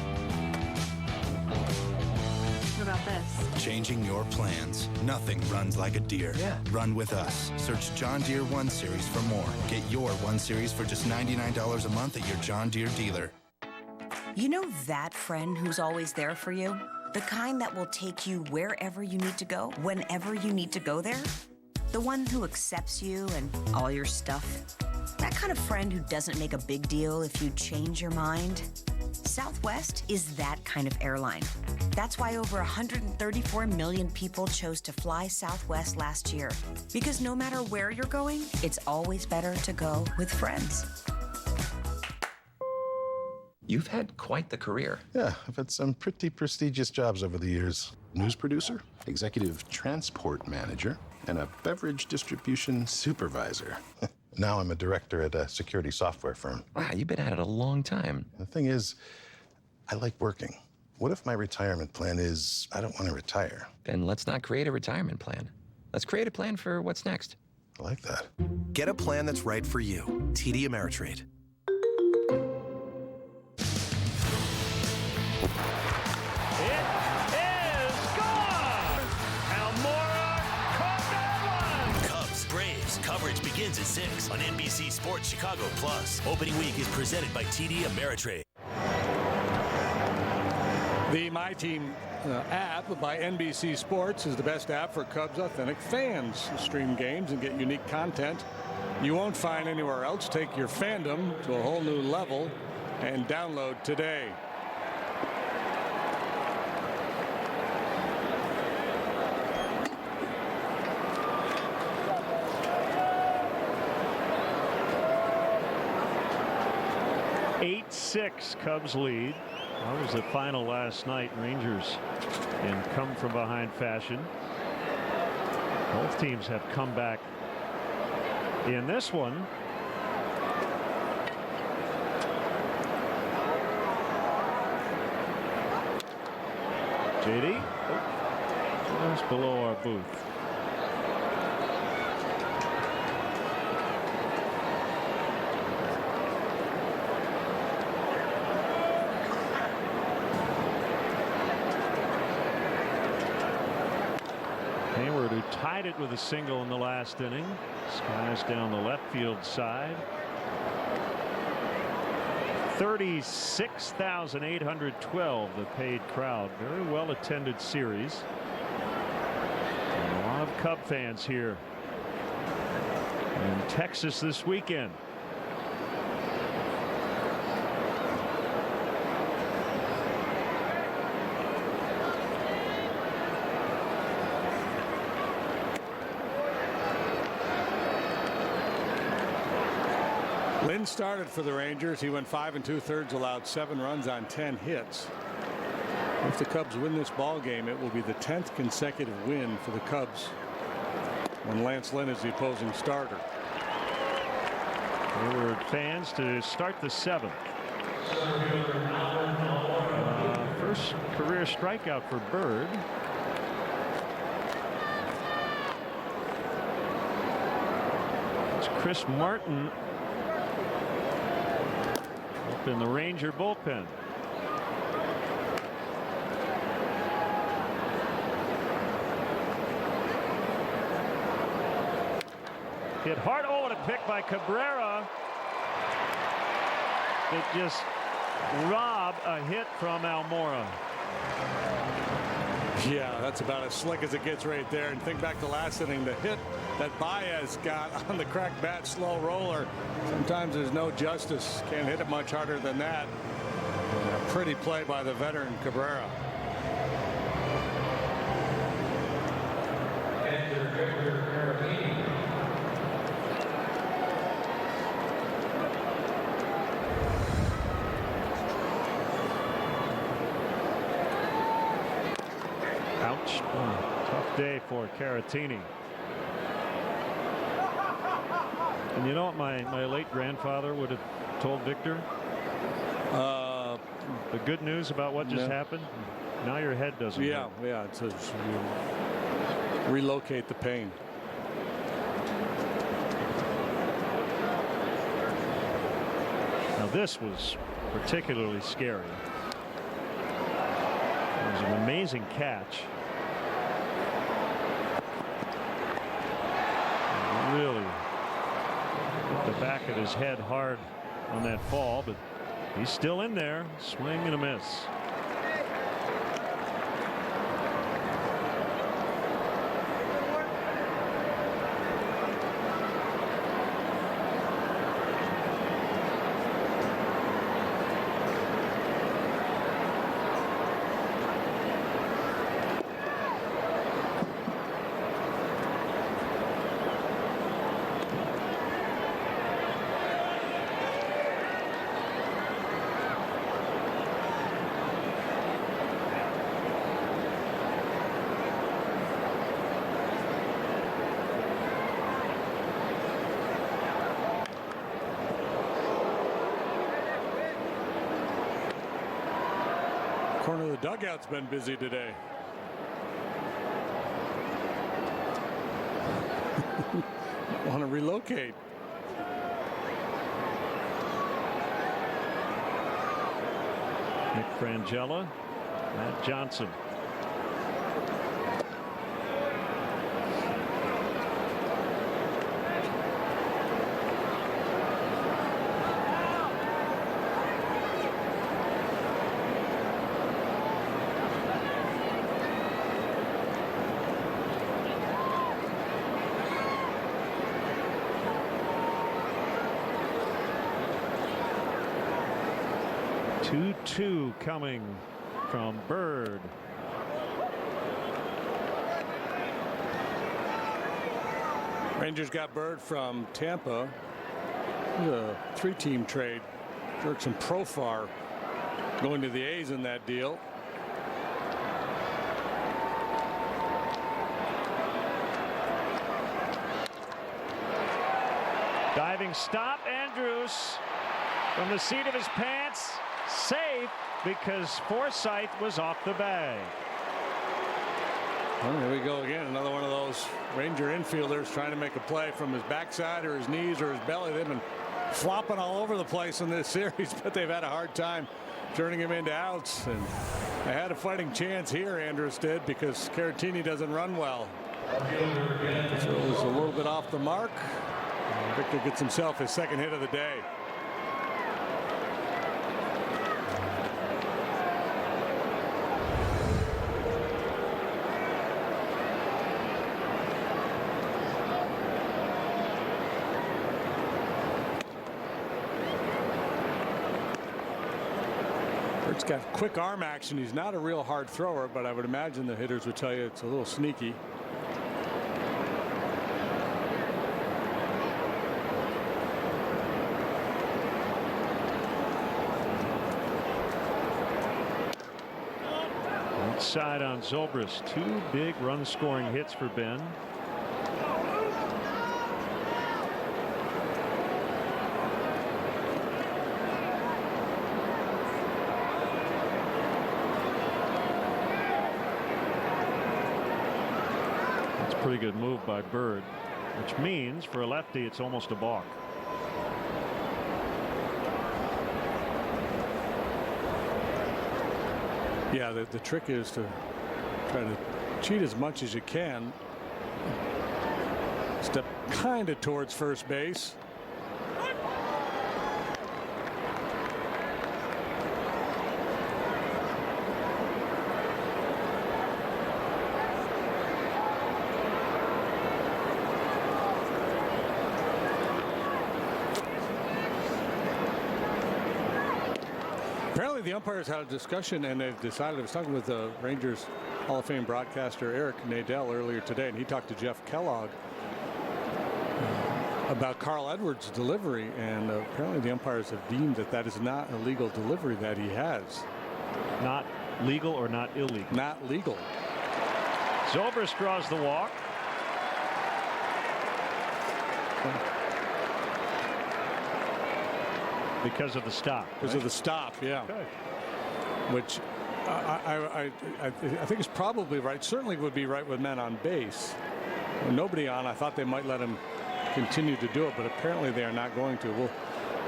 What about this? changing your plans. Nothing runs like a Deere. Yeah. Run with us. Search John Deere 1 Series for more. Get your 1 Series for just $99 a month at your John Deere dealer. You know that friend who's always there for you? The kind that will take you wherever you need to go, whenever you need to go there? The one who accepts you and all your stuff? That kind of friend who doesn't make a big deal if you change your mind? Southwest is that kind of airline. That's why over 134 million people chose to fly Southwest last year. Because no matter where you're going, it's always better to go with friends. You've had quite the career. Yeah, I've had some pretty prestigious jobs over the years. News producer, executive transport manager, and a beverage distribution supervisor. Now I'm a director at a security software firm. Wow, you've been at it a long time. The thing is, I like working. What if my retirement plan is I don't want to retire? Then let's not create a retirement plan. Let's create a plan for what's next. I like that. Get a plan that's right for you. TD Ameritrade. Coverage begins at 6 on NBC Sports Chicago Plus. Opening week is presented by TD Ameritrade. The My Team app by NBC Sports is the best app for Cubs authentic fans. Stream games and get unique content you won't find anywhere else. Take your fandom to a whole new level and download today. Six Cubs lead. That was the final last night. Rangers in come from behind fashion. Both teams have come back in this one. JD just below our booth. Who tied it with a single in the last inning. Skies down the left field side. 36,812 the paid crowd. Very well attended series. And a lot of Cub fans here in Texas this weekend. Lynn started for the Rangers. He went 5 2/3, allowed 7 runs on 10 hits. If the Cubs win this ball game, it will be the 10th consecutive win for the Cubs when Lance Lynn is the opposing starter. Hayward fans to start the 7th. First career strikeout for Bird. It's Chris Martin. up in the Ranger bullpen. Hit hard. Oh, and a pick by Cabrera. It just robbed a hit from Almora. Yeah, that's about as slick as it gets right there. And think back to last inning, the hit that Baez got on the cracked bat, slow roller. Sometimes there's no justice. Can't hit it much harder than that. And a pretty play by the veteran Cabrera. Ouch. Oh, tough day for Caratini. And you know what my late grandfather would have told Victor? The good news about what just happened? Now your head doesn't hurt. Yeah. It's relocate the pain. Now this was particularly scary. It was an amazing catch. Really hit the back of his head hard on that fall, but he's still in there. Swing and a miss. Corner of the dugout's been busy today. Want to relocate. Nick Frangella, Matt Johnson. Two coming from Bird. Rangers got Bird from Tampa. A 3-team trade. Jerks and Profar going to the A's in that deal. Diving stop. Andrews from the seat of his pants. Safe because Forsythe was off the bag. Well, here we go again. Another one of those Ranger infielders trying to make a play from his backside or his knees or his belly. They've been flopping all over the place in this series, but they've had a hard time turning him into outs. And they had a fighting chance here, Andrus did, because Caratini doesn't run well. So it was a little bit off the mark. And Victor gets himself his second hit of the day. Bird's got quick arm action. He's not a real hard thrower, but I would imagine the hitters would tell you it's a little sneaky. Outside on Zobrist. 2 big run scoring hits for Ben. Pretty good move by Bird, which means for a lefty it's almost a balk. Yeah, the trick is to try to cheat as much as you can. Step kind of towards first base. Apparently the umpires had a discussion and they've decided. I was talking with the Rangers Hall of Fame broadcaster Eric Nadel earlier today, and he talked to Jeff Kellogg about Carl Edwards' delivery, and apparently the umpires have deemed that that is not a legal delivery that he has. Not legal or not illegal? Not legal. Zobrist draws the walk. Because of the stop. Because of the stop, yeah. Okay. Which I think is probably right. Certainly would be right with men on base. With nobody on, I thought they might let him continue to do it, but apparently they are not going to. We'll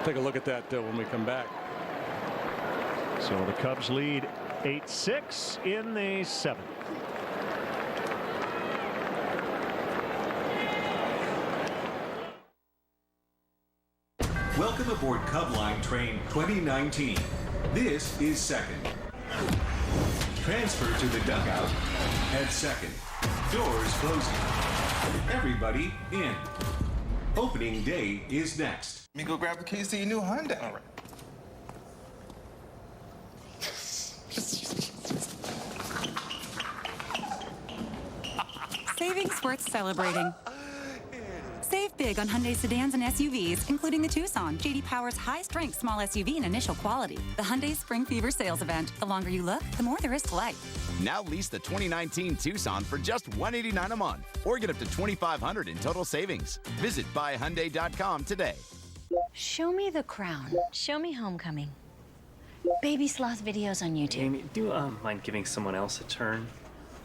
take a look at that when we come back. So the Cubs lead 8-6 in the 7th. Welcome aboard Cubline Train 2019. This is second. Transfer to the dugout at second. Doors closing. Everybody in. Opening day is next. Let me go grab the keys to your new Hyundai. All right. Savings worth celebrating. Save big on Hyundai sedans and SUVs, including the Tucson, J.D. Power's high-strength small SUV and initial quality. The Hyundai Spring Fever sales event. The longer you look, the more there is to like. Now lease the 2019 Tucson for just $189 a month, or get up to $2,500 in total savings. Visit buyhyundai.com today. Show me the crown. Show me homecoming. Baby sloth videos on YouTube. Amy, do you mind giving someone else a turn?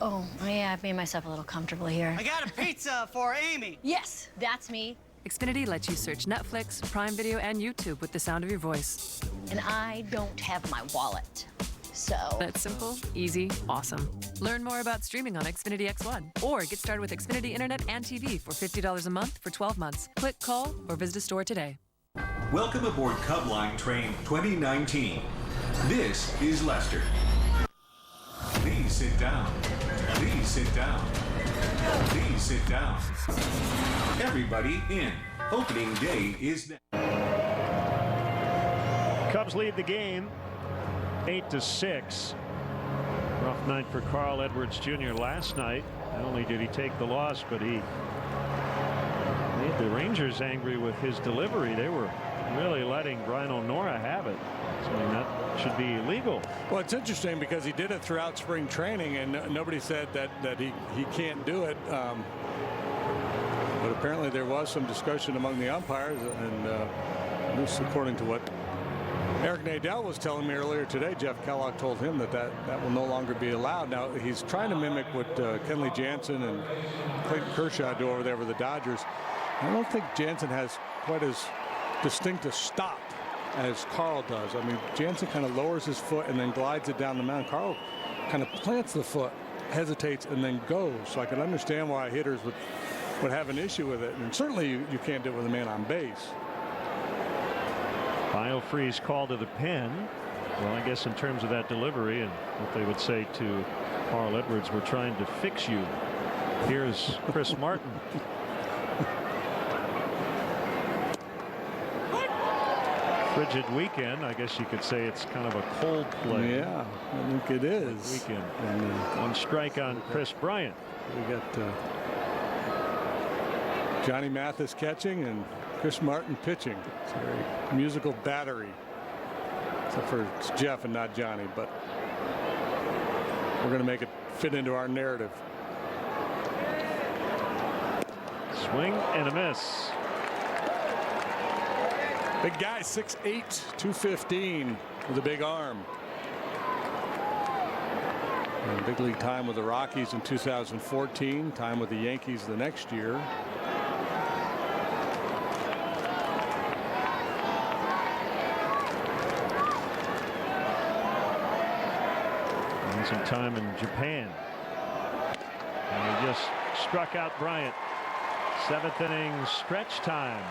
Oh, yeah, I've made myself a little comfortable here. I got a pizza for Amy. Yes, that's me. Xfinity lets you search Netflix, Prime Video, and YouTube with the sound of your voice. And I don't have my wallet, so... That's simple, easy, awesome. Learn more about streaming on Xfinity X1, or get started with Xfinity Internet and TV for $50 a month for 12 months. Click, call, or visit a store today. Welcome aboard Cubline Train 2019. This is Lester. Please sit down. Please sit down. Please sit down. Everybody in. Opening day is next. Cubs lead the game 8-6. Rough night for Carl Edwards Jr. last night. Not only did he take the loss, but he made the Rangers angry with his delivery. They were really letting Rhino Nora have it, saying that should be illegal. Well, it's interesting because he did it throughout spring training, and nobody said that he can't do it. But apparently there was some discussion among the umpires, and at least according to what Eric Nadel was telling me earlier today, Jeff Kellogg told him that will no longer be allowed. Now he's trying to mimic what Kenley Jansen and Clayton Kershaw do over there with the Dodgers. I don't think Jansen has quite as distinct a stop as Carl does. I mean, Jansen kind of lowers his foot and then glides it down the mound. Carl kind of plants the foot, hesitates, and then goes. So I can understand why hitters would have an issue with it. And certainly you can't do it with a man on base. BioFreeze called to the pen. Well, I guess in terms of that delivery and what they would say to Carl Edwards, we're trying to fix you. Here's Chris Martin. Frigid weekend. I guess you could say it's kind of a cold play. Yeah, I think it is. Weekend. And one strike on Chris Bryant. We got Johnny Mathis catching and Chris Martin pitching. It's a very musical battery, except for it's Jeff and not Johnny, but we're going to make it fit into our narrative. Swing and a miss. Big guy, 6'8", 215 with a big arm. And big league time with the Rockies in 2014, time with the Yankees the next year. some time in Japan. And he just struck out Bryant. 7th inning stretch time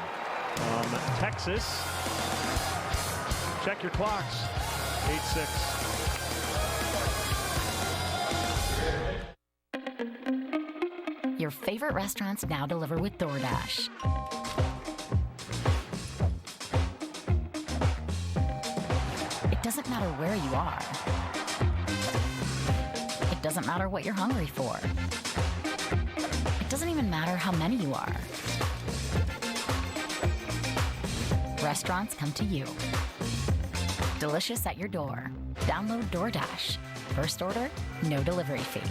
from Texas. Check your clocks. 8-6. Your favorite restaurants now deliver with DoorDash. It doesn't matter where you are. It doesn't matter what you're hungry for. It doesn't even matter how many you are. Restaurants come to you. Delicious at your door. Download DoorDash. First order, no delivery fee.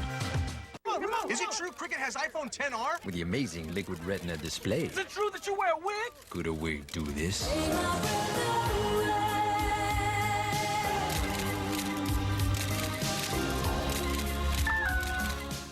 Is it true Cricket has iPhone XR? With the amazing liquid retina display. Is it true that you wear a wig? Could a wig do this?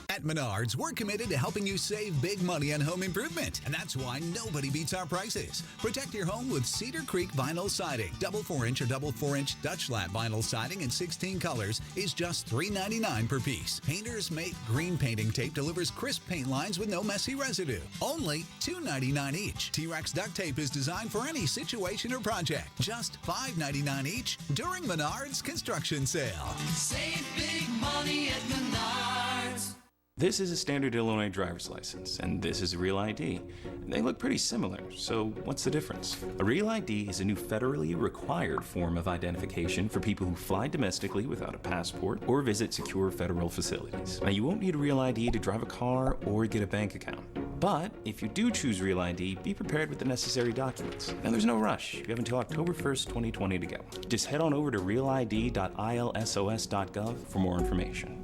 At Menards, we're committed to helping you save big money on home improvement. And that's why nobody beats our prices. Protect your home with Cedar Creek vinyl siding. Double 4-inch or double 4-inch Dutch lap vinyl siding in 16 colors is just $3.99 per piece. Painters Make green painting tape delivers crisp paint lines with no messy residue. Only $2.99 each. T-Rex duct tape is designed for any situation or project. Just $5.99 each during Menards construction sale. Save big money at Menards. This is a standard Illinois driver's license, and this is a Real ID. They look pretty similar, so what's the difference? A Real ID is a new federally required form of identification for people who fly domestically without a passport or visit secure federal facilities. Now, you won't need a Real ID to drive a car or get a bank account. But if you do choose Real ID, be prepared with the necessary documents. Now, there's no rush. You have until October 1st, 2020 to go. Just head on over to realid.ilsos.gov for more information.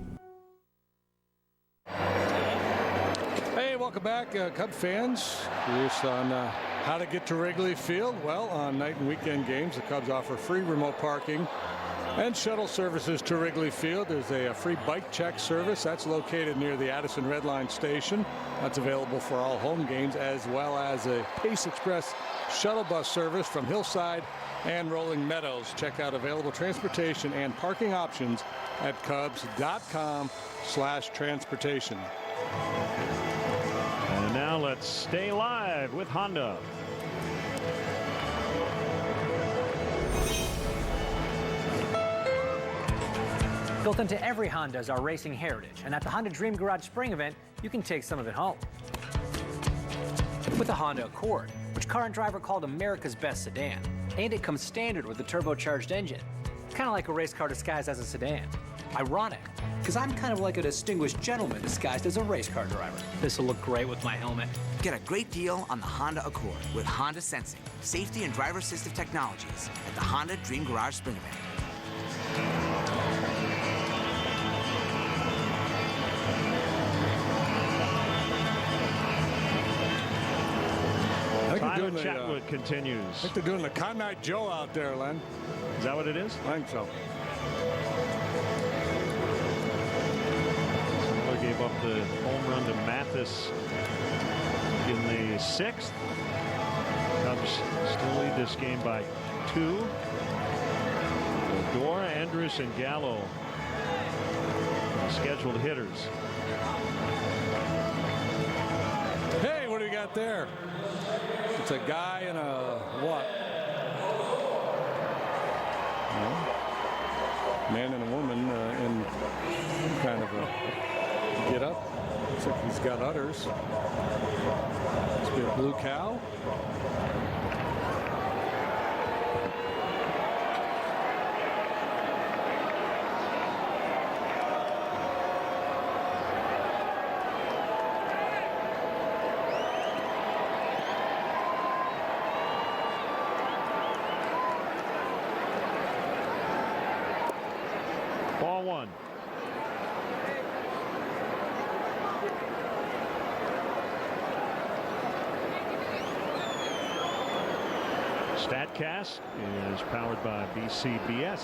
Hey, welcome back, Cub fans. Curious on how to get to Wrigley Field? Well, on night and weekend games, the Cubs offer free remote parking and shuttle services to Wrigley Field. There's a free bike check service that's located near the Addison Red Line station. That's available for all home games, as well as a Pace Express shuttle bus service from Hillside and Rolling Meadows. Check out available transportation and parking options at Cubs.com/transportation. And now let's stay live with Honda. Built into every Honda is our racing heritage, and at the Honda Dream Garage Spring Event, you can take some of it home. With the Honda Accord, which Car and Driver called America's best sedan, and it comes standard with a turbocharged engine. Kind of like a race car disguised as a sedan. Ironic, because I'm kind of like a distinguished gentleman disguised as a race car driver. This will look great with my helmet. Get a great deal on the Honda Accord with Honda Sensing, safety and driver assistive technologies at the Honda Dream Garage Spring Event. Tyler Chatwood continues. I think they're doing the Con Night Joe out there, Len. Is that what it is? I think so. Miller gave up the home run to Mathis in the 6th. Cubs still lead this game by 2. Dora, Andrus, and Gallo, scheduled hitters. Hey, what do we got there? It's a guy in a what? Man and a woman in kind of a get up. Looks like he's got udders. Must be a blue cow. Ball 1. StatCast is powered by BCBS.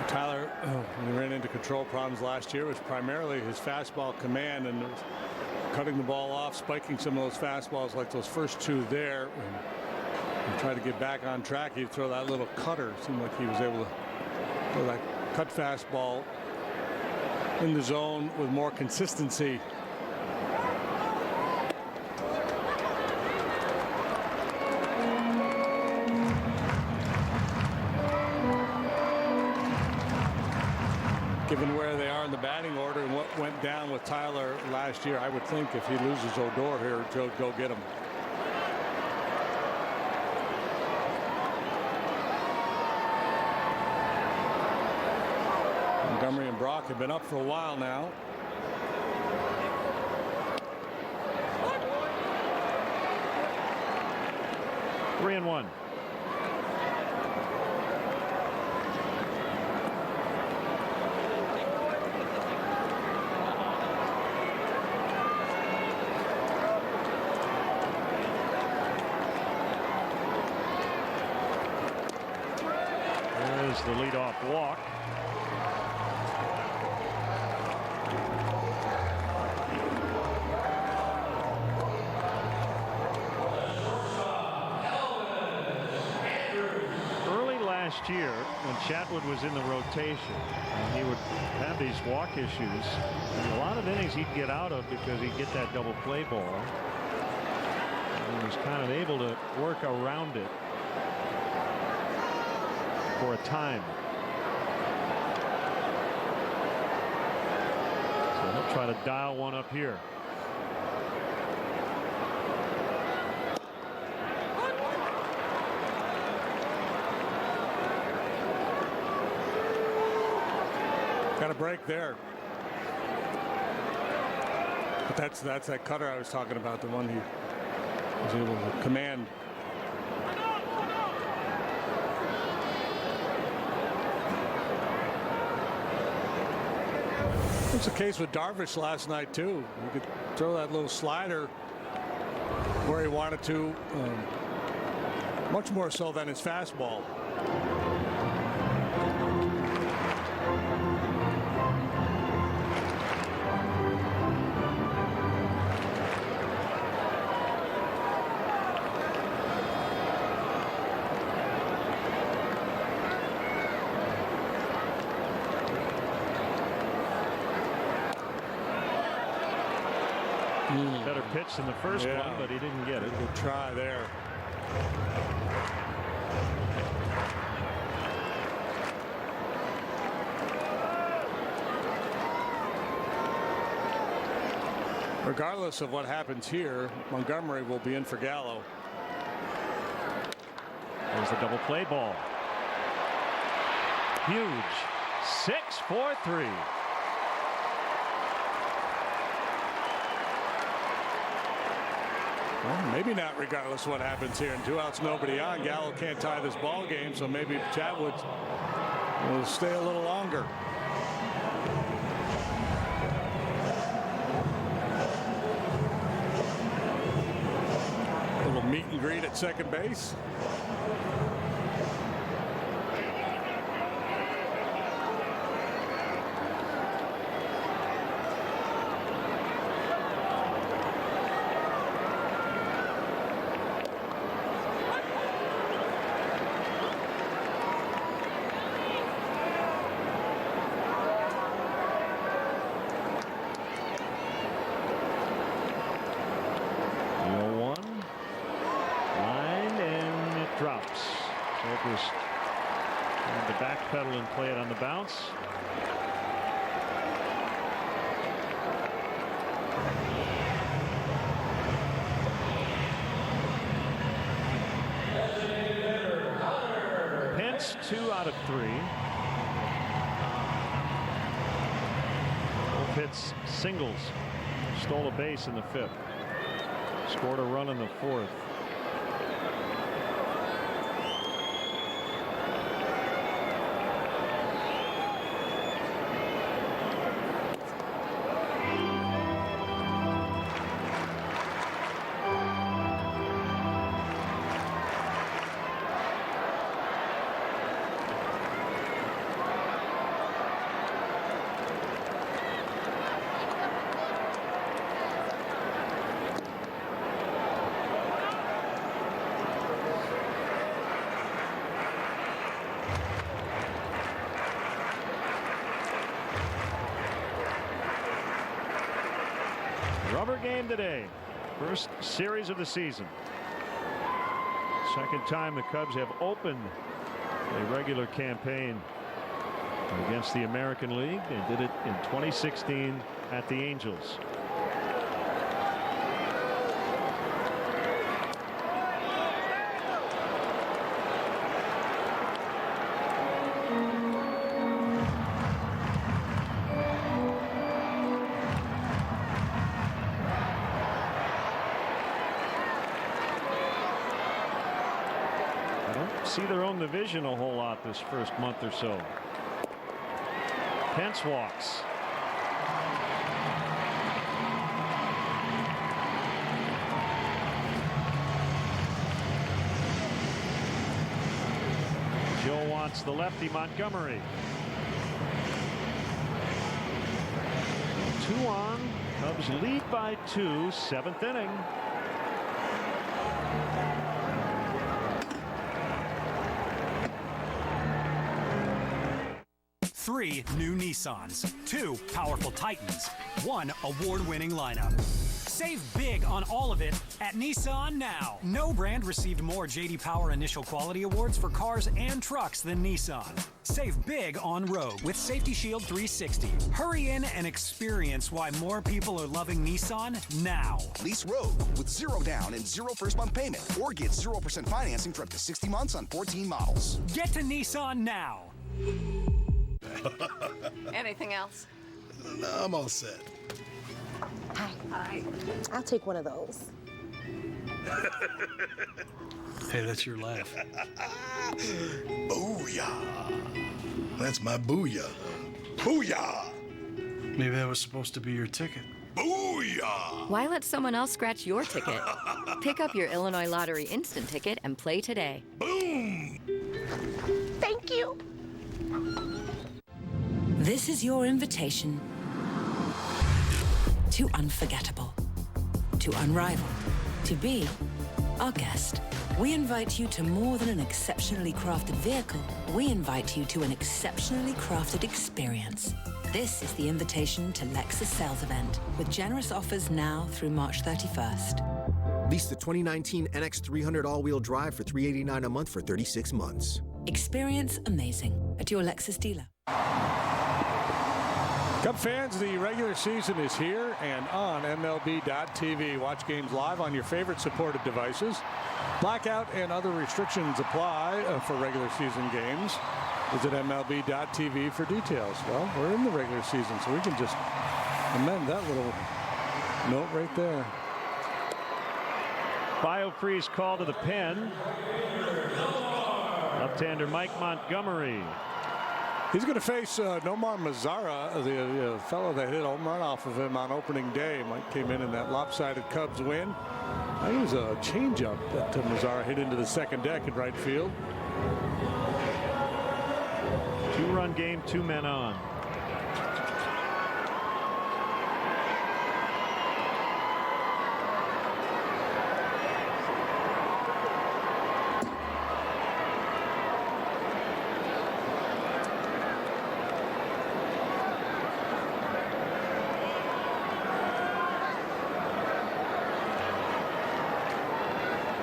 Tyler, when he ran into control problems last year, was primarily his fastball command, and cutting the ball off, spiking some of those fastballs like those first two there, and try to get back on track. He'd throw that little cutter. It seemed like he was able to throw that cut fastball in the zone with more consistency. Given where they are in the batting order and what went down with Tyler last year, I would think if he loses Odor here, Joe'd go get him. Montgomery and Brock have been up for a while now. Three and one. There's the leadoff walk. Last year, when Chatwood was in the rotation, and he would have these walk issues, and a lot of innings he'd get out of because he'd get that double play ball. And he was kind of able to work around it for a time. So he'll try to dial one up here. Got a break there. But that's that cutter I was talking about, the one he was able to command. It's the case with Darvish last night too. He could throw that little slider where he wanted to, much more so than his fastball. Better pitch than the first one, but he didn't get it. Good try there. Regardless of what happens here, Montgomery will be in for Gallo. There's the double play ball. Huge. 6-4-3. Well, maybe not regardless of what happens here. And 2 outs, nobody on. Gallo can't tie this ball game, so maybe Chatwood will stay a little longer. A little meet and greet at second base. And to backpedal and play it on the bounce. Pence 2 out of 3. Both hits singles. Stole a base in the 5th. Scored a run in the 4th. Rubber game today. First series of the season. Second time the Cubs have opened a regular campaign against the American League. They did it in 2016 at the Angels. See their own division a whole lot this first month or so. Pence walks. Joe wants the lefty Montgomery. 2 on. Cubs lead by 2, 7th inning. Three new Nissans, 2 powerful Titans, 1 award-winning lineup. Save big on all of it at Nissan now. No brand received more J.D. Power Initial Quality Awards for cars and trucks than Nissan. Save big on Rogue with Safety Shield 360. Hurry in and experience why more people are loving Nissan now. Lease Rogue with 0 down and 0 first month payment, or get 0% financing for up to 60 months on 14 models. Get to Nissan now. Anything else? No, I'm all set. Hi. I'll take one of those. Hey, that's your laugh. Booyah. That's my booyah. Booyah. Maybe that was supposed to be your ticket. Booyah. Why let someone else scratch your ticket? Pick up your Illinois Lottery instant ticket and play today. Boom. Thank you. This is your invitation to unforgettable, to unrivaled, to be our guest. We invite you to more than an exceptionally crafted vehicle. We invite you to an exceptionally crafted experience. This is the invitation to Lexus sales event with generous offers now through March 31st. Lease the 2019 NX300 all-wheel drive for $389 a month for 36 months. Experience amazing at your Lexus dealer. Cub fans, the regular season is here and on MLB.tv. Watch games live on your favorite supported devices. Blackout and other restrictions apply for regular season games. Visit MLB.tv for details. Well, we're in the regular season, so we can just amend that little note right there. BioFreeze call to the pen. Left-hander Mike Montgomery. He's going to face Nomar Mazara, the fellow that hit a home run off of him on opening day. Mike came in that lopsided Cubs win. I think it was a changeup that Mazara hit into the second deck in right field. 2-run game, 2 men on.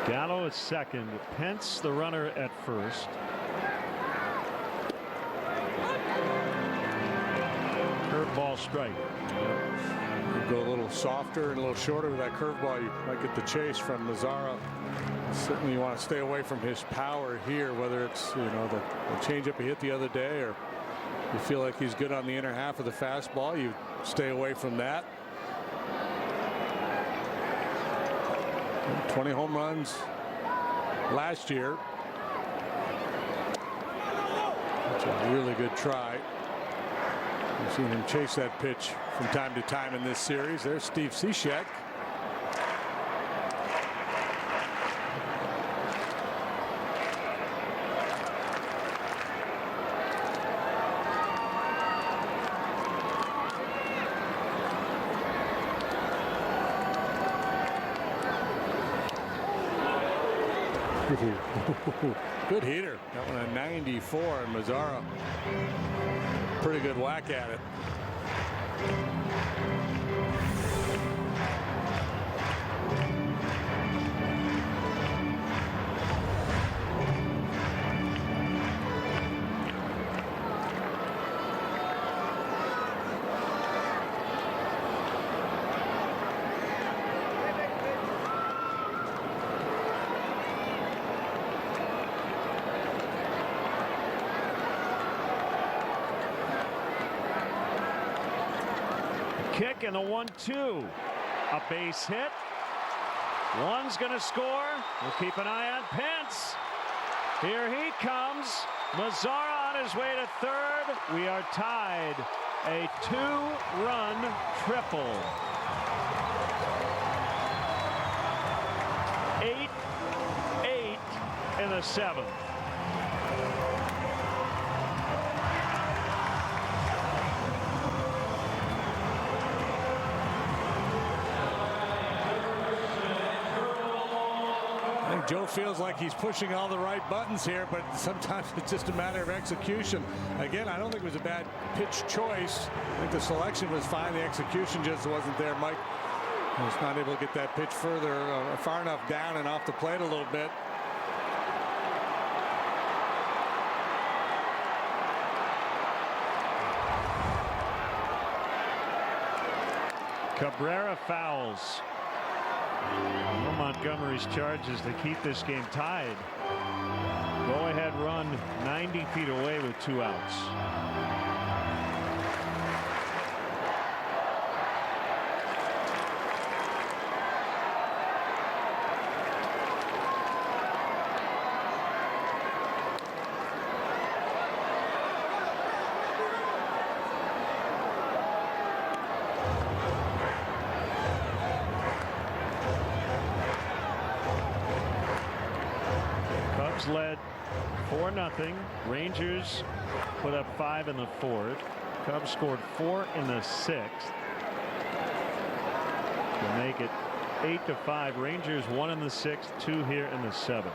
Gallo at second. Pence the runner at first. Curveball strike. You go a little softer and a little shorter with that curveball, you might get the chase from Mazara. Certainly you want to stay away from his power here, whether it's the changeup he hit the other day, or you feel like he's good on the inner half of the fastball, you stay away from that. 20 home runs last year. That's a really good try. We've seen him chase that pitch from time to time in this series. There's Steve Cishek. Good heater. That one a 94, and Mazara pretty good whack at it. kick and the 1-2. A base hit. One's going to score. We'll keep an eye on Pence. Here he comes. Mazzara on his way to third. We are tied. A 2-run triple. 8-8 in the 7th. I think Joe feels like he's pushing all the right buttons here, but sometimes it's just a matter of execution. Again, I don't think it was a bad pitch choice. I think the selection was fine. The execution just wasn't there. Mike was not able to get that pitch far enough down and off the plate a little bit. Cabrera fouls. Montgomery's charge is to keep this game tied. Go ahead run 90 feet away with 2 outs. Led 4-0. Rangers put up 5 in the 4th. Cubs scored 4 in the 6th to make it 8-5. Rangers 1 in the 6th, 2 here in the 7th.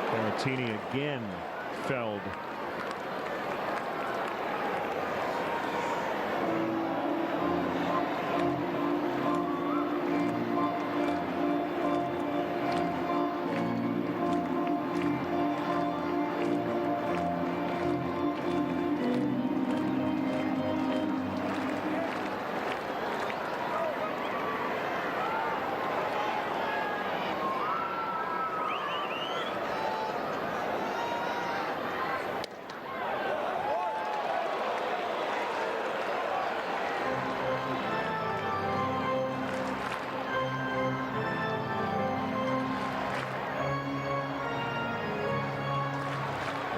Caratini again felled.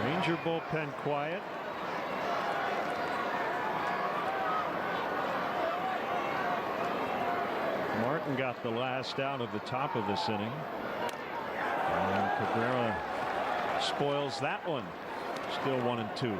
Ranger bullpen quiet. Martin got the last out of the top of this inning. And Cabrera spoils that one. Still 1-2.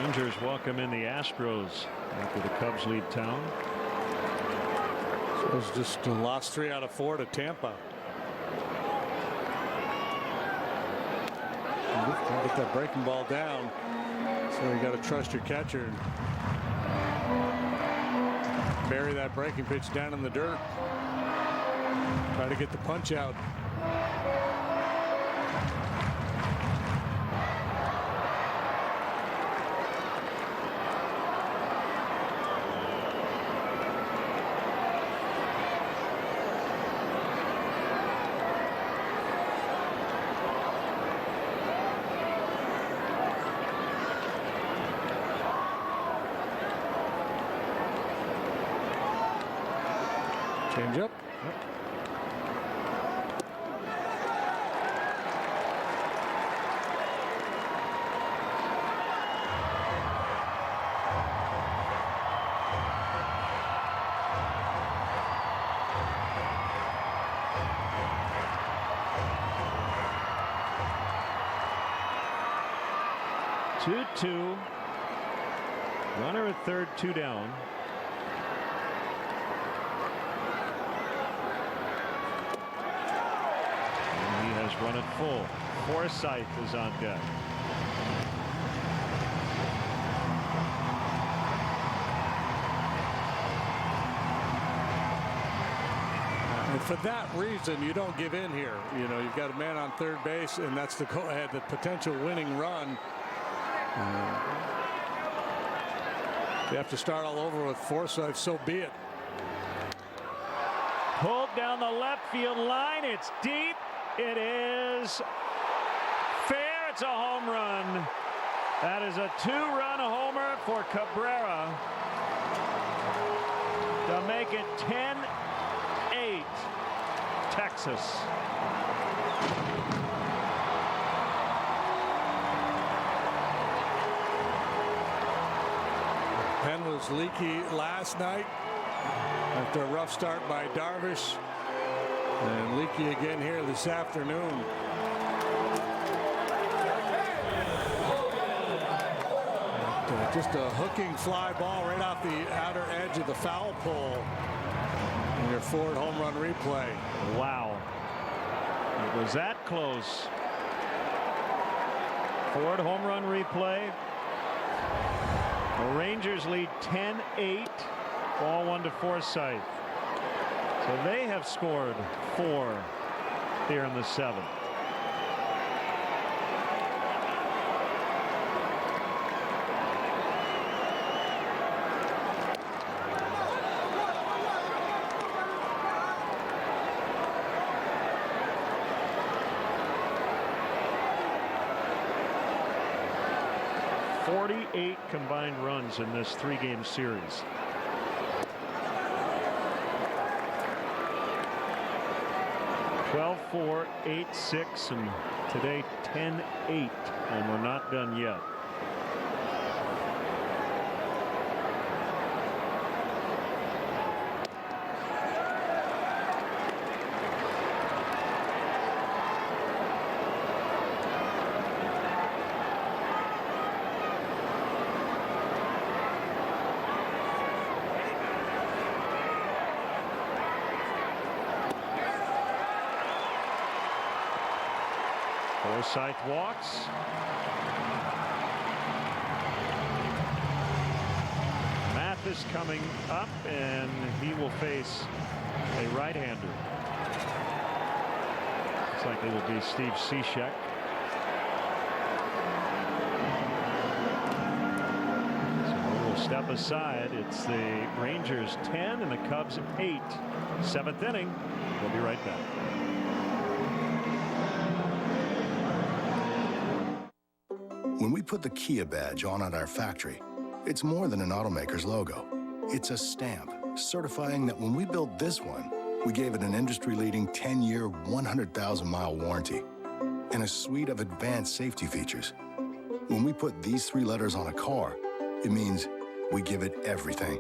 Rangers welcome in the Astros after the Cubs leave town. So it's just lost 3 out of 4 to Tampa. Get that breaking ball down. So you got to trust your catcher. Bury that breaking pitch down in the dirt. Try to get the punch out. Change up. Yep. Two. Runner at third, 2 down. Run it full. Forsythe is on deck. And for that reason, you don't give in here. You know, you've got a man on third base, and that's the go-ahead, the potential winning run. you have to start all over with Forsythe, so be it. Pulled down the left field line. It's deep. It is fair. It's a home run. That is a 2-run homer for Cabrera to make it 10-8 Texas. Penn was leaky last night after a rough start by Darvish, and leaky again here this afternoon. Just a hooking fly ball right off the outer edge of the foul pole in your Ford home run replay. Wow. It was that close. Ford home run replay. The Rangers lead 10-8. Ball 1 to Forsythe. So they have scored 4 here in the 7th. Combined runs in this 3-game series. (12-4, 8-6) and today 10-8, and we're not done yet. Forsythe walks. Mathis coming up, and he will face a right-hander. Looks like it will be Steve Cishek. So we will step aside. It's the Rangers 10 and the Cubs 8. 7th inning. We'll be right back. When we put the Kia badge on at our factory, it's more than an automaker's logo. It's a stamp certifying that when we built this one, we gave it an industry-leading 10-year, 100,000-mile warranty and a suite of advanced safety features. When we put these 3 letters on a car, it means we give it everything.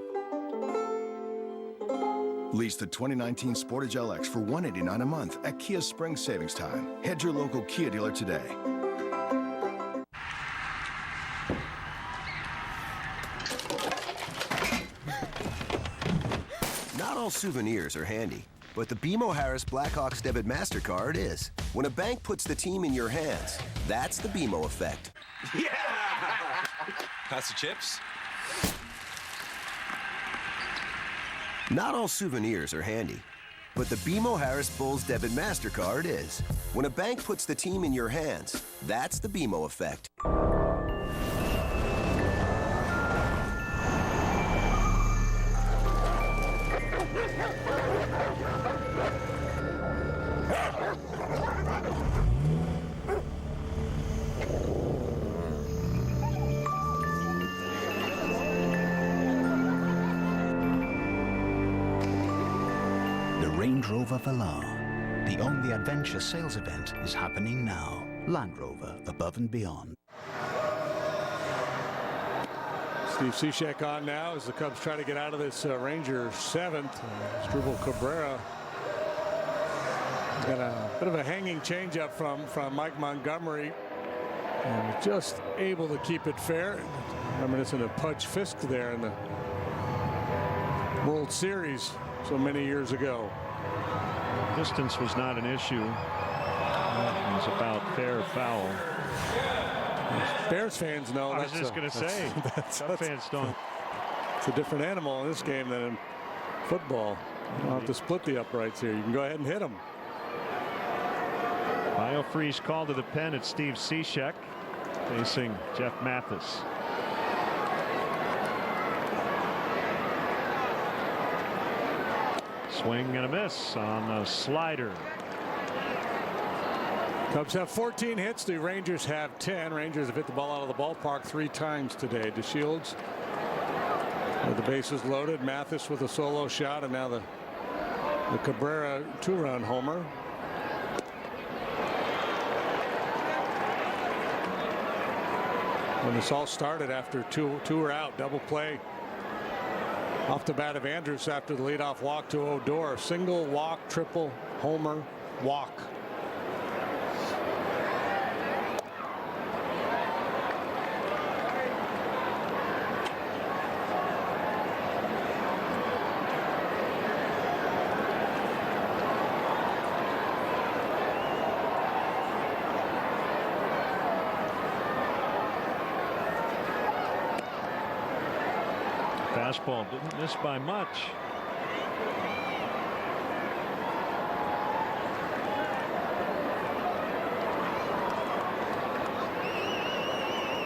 Lease the 2019 Sportage LX for $189 a month at Kia Spring Savings Time. Head to your local Kia dealer today. Not all souvenirs are handy, but the BMO Harris Blackhawks Debit MasterCard is. When a bank puts the team in your hands, that's the BMO effect. Yeah! Pass the chips? Not all souvenirs are handy, but the BMO Harris Bulls Debit MasterCard is. When a bank puts the team in your hands, that's the BMO effect. Range Rover Velar. The only adventure sales event is happening now. Land Rover, above and beyond. Steve Cishek on now as the Cubs try to get out of this Rangers 7th. Struble Cabrera got a bit of a hanging changeup from Mike Montgomery, and just able to keep it fair. Reminiscent of Pudge Fisk there in the World Series so many years ago. Distance was not an issue. It was about fair or foul. Bears fans know. I was just going to say, Cubs fans don't. It's a different animal in this game than in football. You don't have to split the uprights here. You can go ahead and hit them. BioFreeze called to the pen at Steve Cishek facing Jeff Mathis. Swing and a miss on a slider. Cubs have 14 hits. The Rangers have 10. Rangers have hit the ball out of the ballpark 3 times today. DeShields with the bases loaded. Mathis with a solo shot, and now the Cabrera 2-run homer. When this all started, after two were out, double play off the bat of Andrus after the leadoff walk to Odor. Single, walk, triple, homer, walk. Fastball didn't miss by much.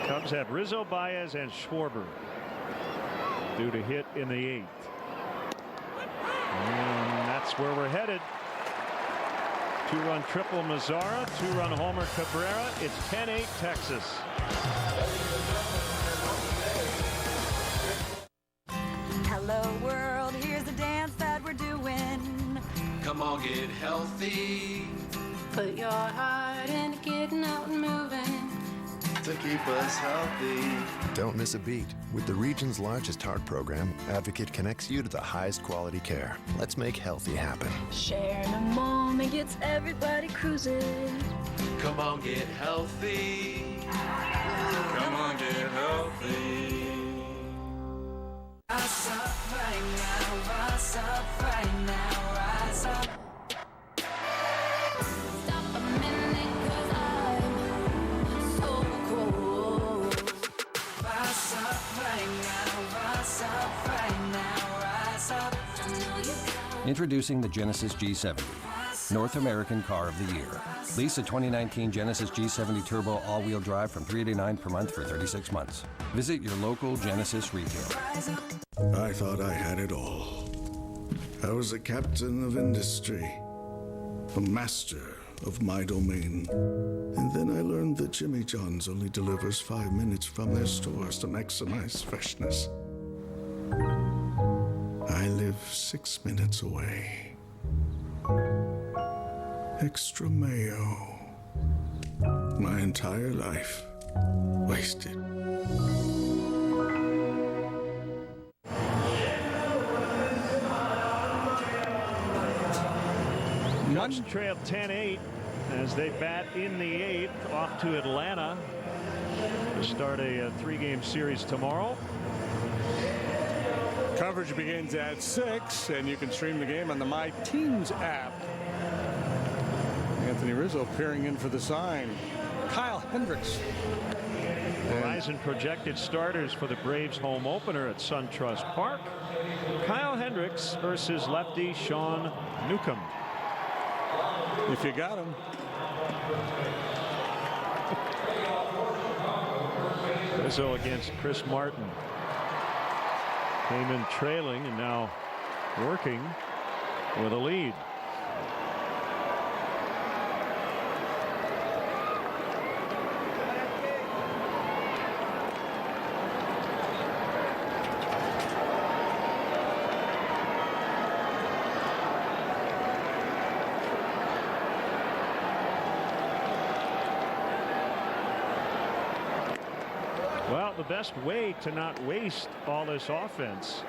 Cubs have Rizzo, Baez, and Schwarber due to hit in the 8th. And that's where we're headed. 2-run triple Mazzara, 2-run homer Cabrera. It's 10-8 Texas. Hello world, here's the dance that we're doing. Come on, get healthy. Put your heart into getting out and moving to keep us healthy. Don't miss a beat. With the region's largest heart program, Advocate connects you to the highest quality care. Let's make healthy happen. Sharing a moment gets everybody cruising. Come on, get healthy. Come on, get healthy. Rise up right now, rise up right now, rise up. Stop a minute, 'cause I'm so cold. Rise up right now, rise up right now, rise up. I know you got. Introducing the Genesis G70, North American Car of the Year. Lease a 2019 Genesis G70 Turbo all-wheel drive from $389 per month for 36 months. Visit your local Genesis retailer. I thought I had it all. I was a captain of industry, a master of my domain. And then I learned that Jimmy John's only delivers 5 minutes from their stores to maximize freshness. I live 6 minutes away. Extra mayo. My entire life wasted. Cubs trail 10-8 as they bat in the 8th off to Atlanta to start a 3-game series tomorrow. Coverage begins at 6, and you can stream the game on the My Teams app. Anthony Rizzo peering in for the sign. Kyle Hendricks. Horizon projected starters for the Braves home opener at SunTrust Park. Kyle Hendricks versus lefty Sean Newcomb. If you got him. Rizzo against Chris Martin. Came in trailing and now working with a lead. Well, the best way to not waste all this offense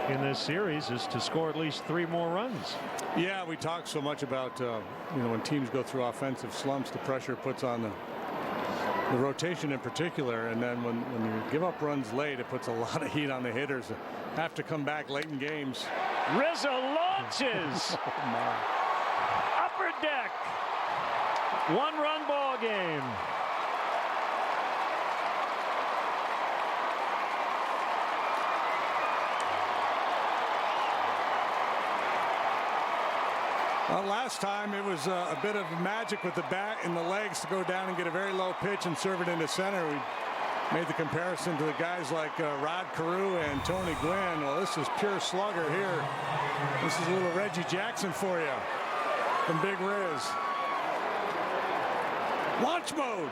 in this series is to score at least 3 more runs. Yeah, we talk so much about when teams go through offensive slumps, the pressure it puts on the rotation in particular, and then when you give up runs late, it puts a lot of heat on the hitters that have to come back late in games. Rizzo launches. Oh my. Upper deck. 1-run ball game. Well, last time it was a bit of magic with the bat and the legs to go down and get a very low pitch and serve it into center. We Made the comparison to the guys like Rod Carew and Tony Gwynn. Well, this is pure slugger here. This is a little Reggie Jackson for you from Big Riz. Launch mode.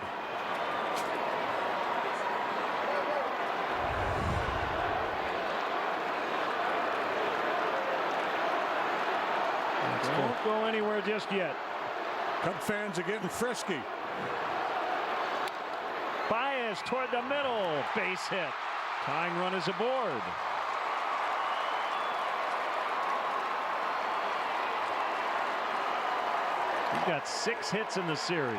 Don't go anywhere just yet. Cub fans are getting frisky. Baez toward the middle. Base hit. Tying run is aboard. He's got 6 hits in the series.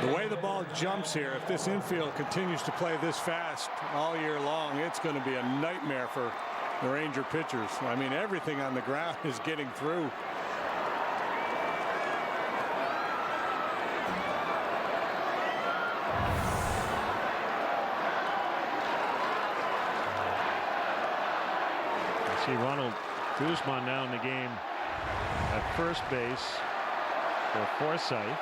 The way the ball jumps here, if this infield continues to play this fast all year long, it's going to be a nightmare for the Ranger pitchers. I mean, everything on the ground is getting through. I see Ronald Guzman now in the game at first base for Forsythe.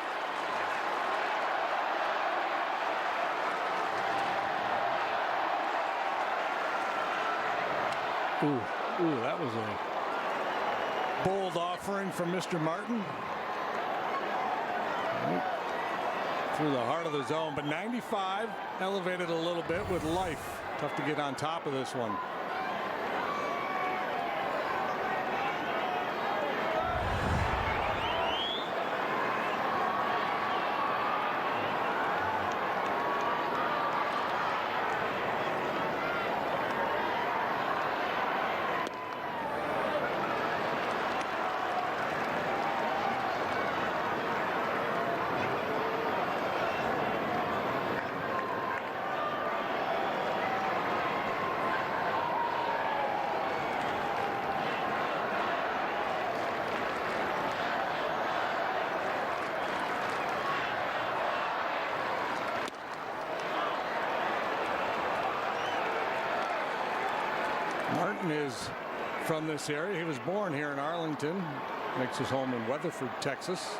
Ooh, that was a bold offering from Mr. Martin. Through the heart of the zone, but 95 elevated a little bit with life. Tough to get on top of this one. Martin is from this area. He was born here in Arlington. Makes his home in Weatherford, Texas.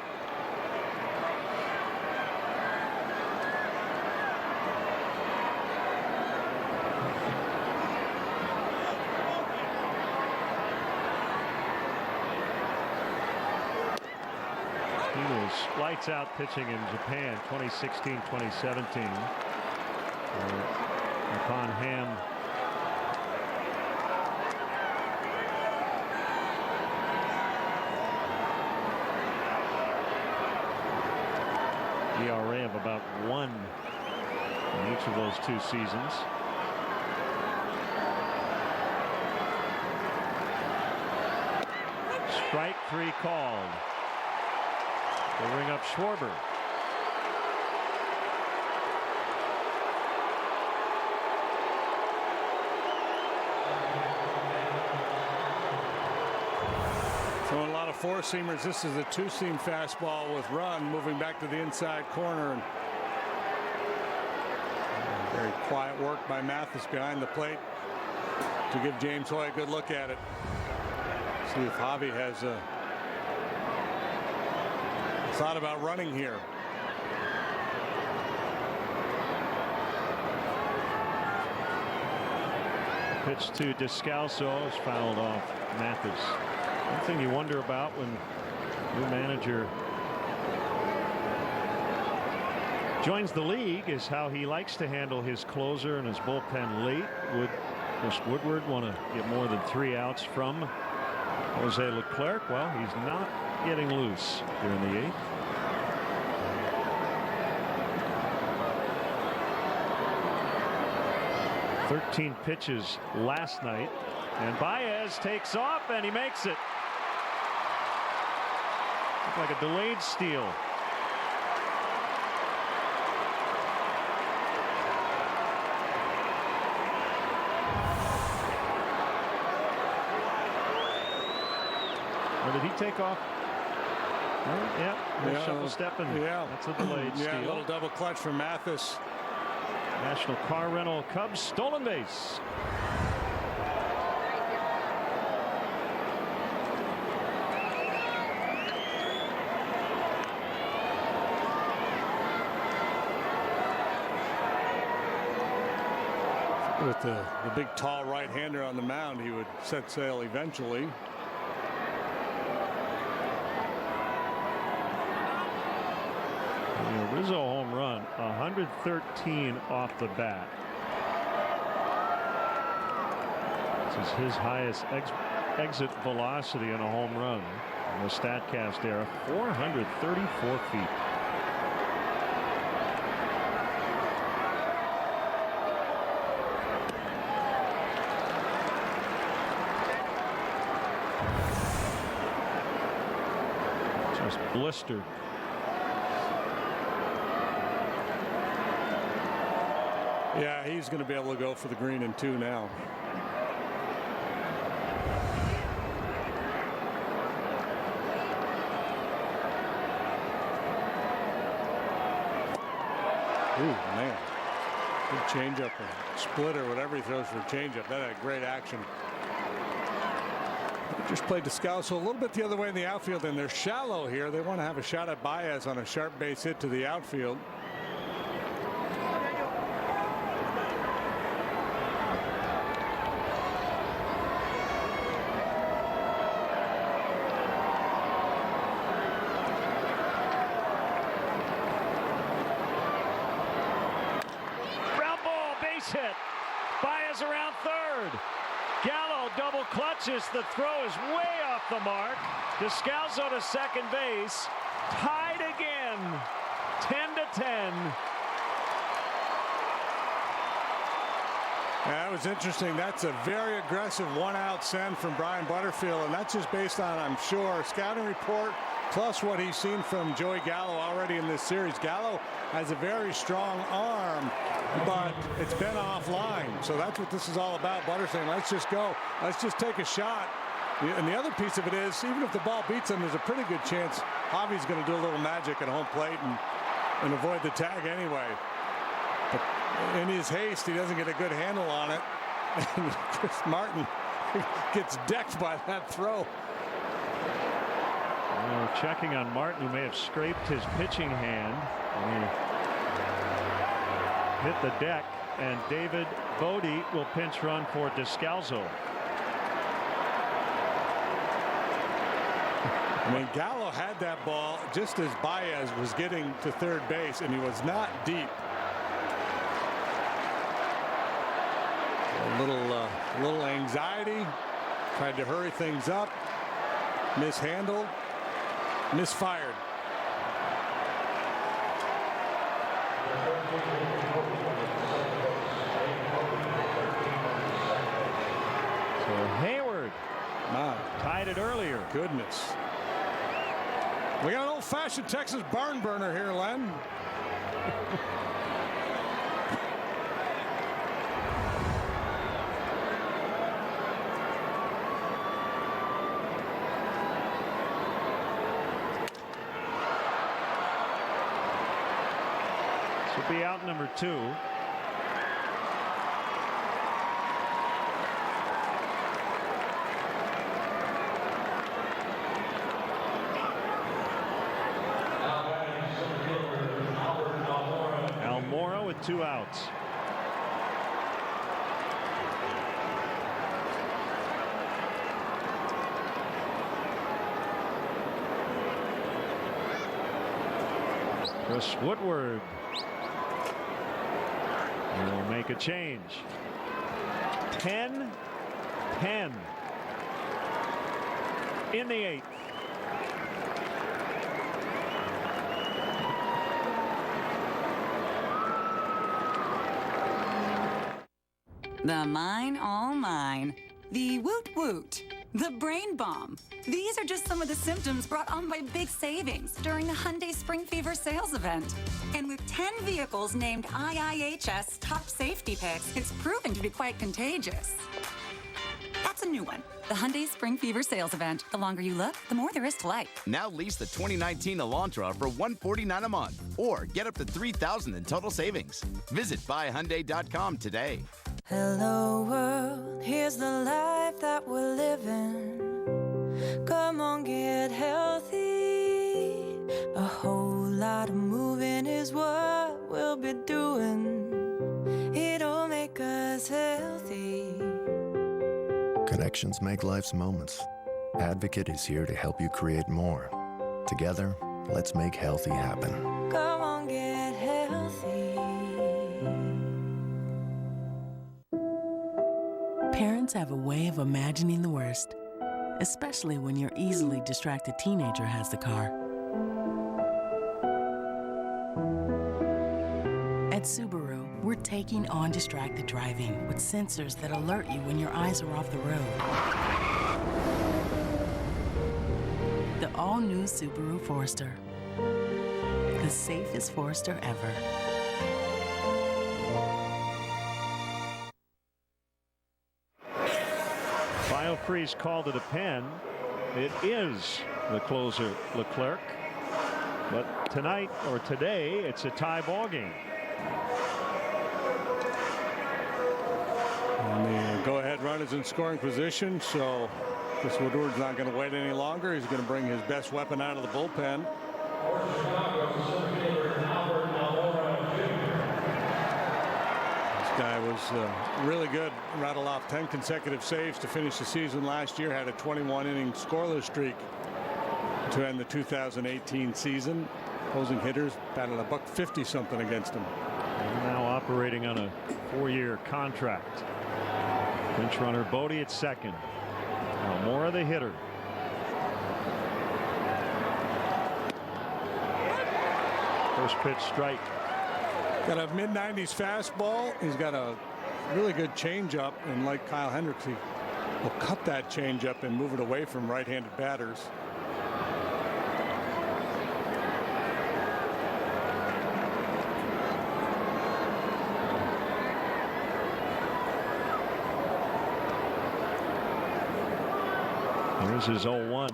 He was lights out pitching in Japan 2016-2017. Upon Ham ERA of about 1 in each of those 2 seasons. Strike 3 called. They ring up Schwarber. Throwing a lot of 4-seamers. This is a 2-seam fastball with run moving back to the inside corner. And very quiet work by Mathis behind the plate to give James Hoy a good look at it. See if Javi has thought about running here. Pitch to Descalso is fouled off Mathis. One thing you wonder about when new manager joins the league is how he likes to handle his closer and his bullpen late. Would Chris Woodward want to get more than 3 outs from Jose Leclerc? Well, he's not getting loose here in the 8th. "13 pitches last night, and Baez takes off and he makes it. Looked like a delayed steal. Or did he take off? Yeah, shuffle stepping. Yeah, that's a delayed steal. Yeah, a little double clutch from Mathis. National Car Rental Cubs stolen base. With the big, tall right-hander on the mound, he would set sail eventually. The Rizzo home run, 113 off the bat. This is his highest exit velocity in a home run in the StatCast era, 434 feet. Just blistered. Yeah, he's going to be able to go for the green in 2 now. Ooh, man. Good changeup or split or whatever he throws for a changeup. That had great action. Just played Descalso a little bit the other way in the outfield, and they're shallow here. They want to have a shot at Baez on a sharp base hit to the outfield. Hit. Baez around third. Gallo double clutches. The throw is way off the mark. Descalso to second base. Tied again. 10-10. That was interesting. That's a very aggressive one-out send from Brian Butterfield, and that's just based on, I'm sure, scouting report plus what he's seen from Joey Gallo already in this series. Gallo has a very strong arm, but it's been offline. So that's what this is all about. Butter saying, let's just go. Let's just take a shot. And the other piece of it is, even if the ball beats him, there's a pretty good chance Javi's going to do a little magic at home plate and avoid the tag anyway. But in his haste, he doesn't get a good handle on it. And Chris Martin gets decked by that throw. Checking on Martin, who may have scraped his pitching hand. He hit the deck, and David Bodie will pinch run for Descalso. I mean, Gallo had that ball just as Baez was getting to third base, and he was not deep. A little anxiety, tried to hurry things up, mishandled, misfired. So Hayward tied it earlier. Goodness. We got an old-fashioned Texas barn burner here, Len. This will be out number 2. Almora with 2 outs. Chris Woodward will make a change. 10-10 in the 8th. The mine, all mine. The woot woot. The brain bomb. These are just some of the symptoms brought on by big savings during the Hyundai Spring Fever sales event. And with 10 vehicles named IIHS Top Safety Picks, it's proven to be quite contagious. That's a new one. The Hyundai Spring Fever sales event. The longer you look, the more there is to like. Now lease the 2019 Elantra for $149 a month, or get up to $3,000 in total savings. Visit buyhyundai.com today. Hello world, here's the life that we're living. Come on, get healthy. A whole lot of moving is what we'll be doing. It'll make us healthy. connections make life's moments. Advocate is here to help you create more. Together, let's make healthy happen. Come on, get healthy. Parents have a way of imagining the worst, especially when your easily distracted teenager has the car. At Subaru, we're taking on distracted driving with sensors that alert you when your eyes are off the road. The all-new Subaru Forester. The safest Forester ever. Final crease called it a pen. It is the closer, Leclerc. But tonight, or today, it's a tie ball game. And the go-ahead run is in scoring position, so Chris Woodward's not going to wait any longer. He's going to bring his best weapon out of the bullpen. This guy was really good. Rattled off 10 consecutive saves to finish the season last year. Had a 21-inning scoreless streak to end the 2018 season. Opposing hitters batted a $150 something against him. And now operating on a 4-year contract. Pinch runner Bodie at second. Now Mora the hitter. First pitch strike. Got a mid-90s fastball. He's got a really good changeup, and like Kyle Hendricks, he will cut that changeup and move it away from right-handed batters. Here's his 0-1.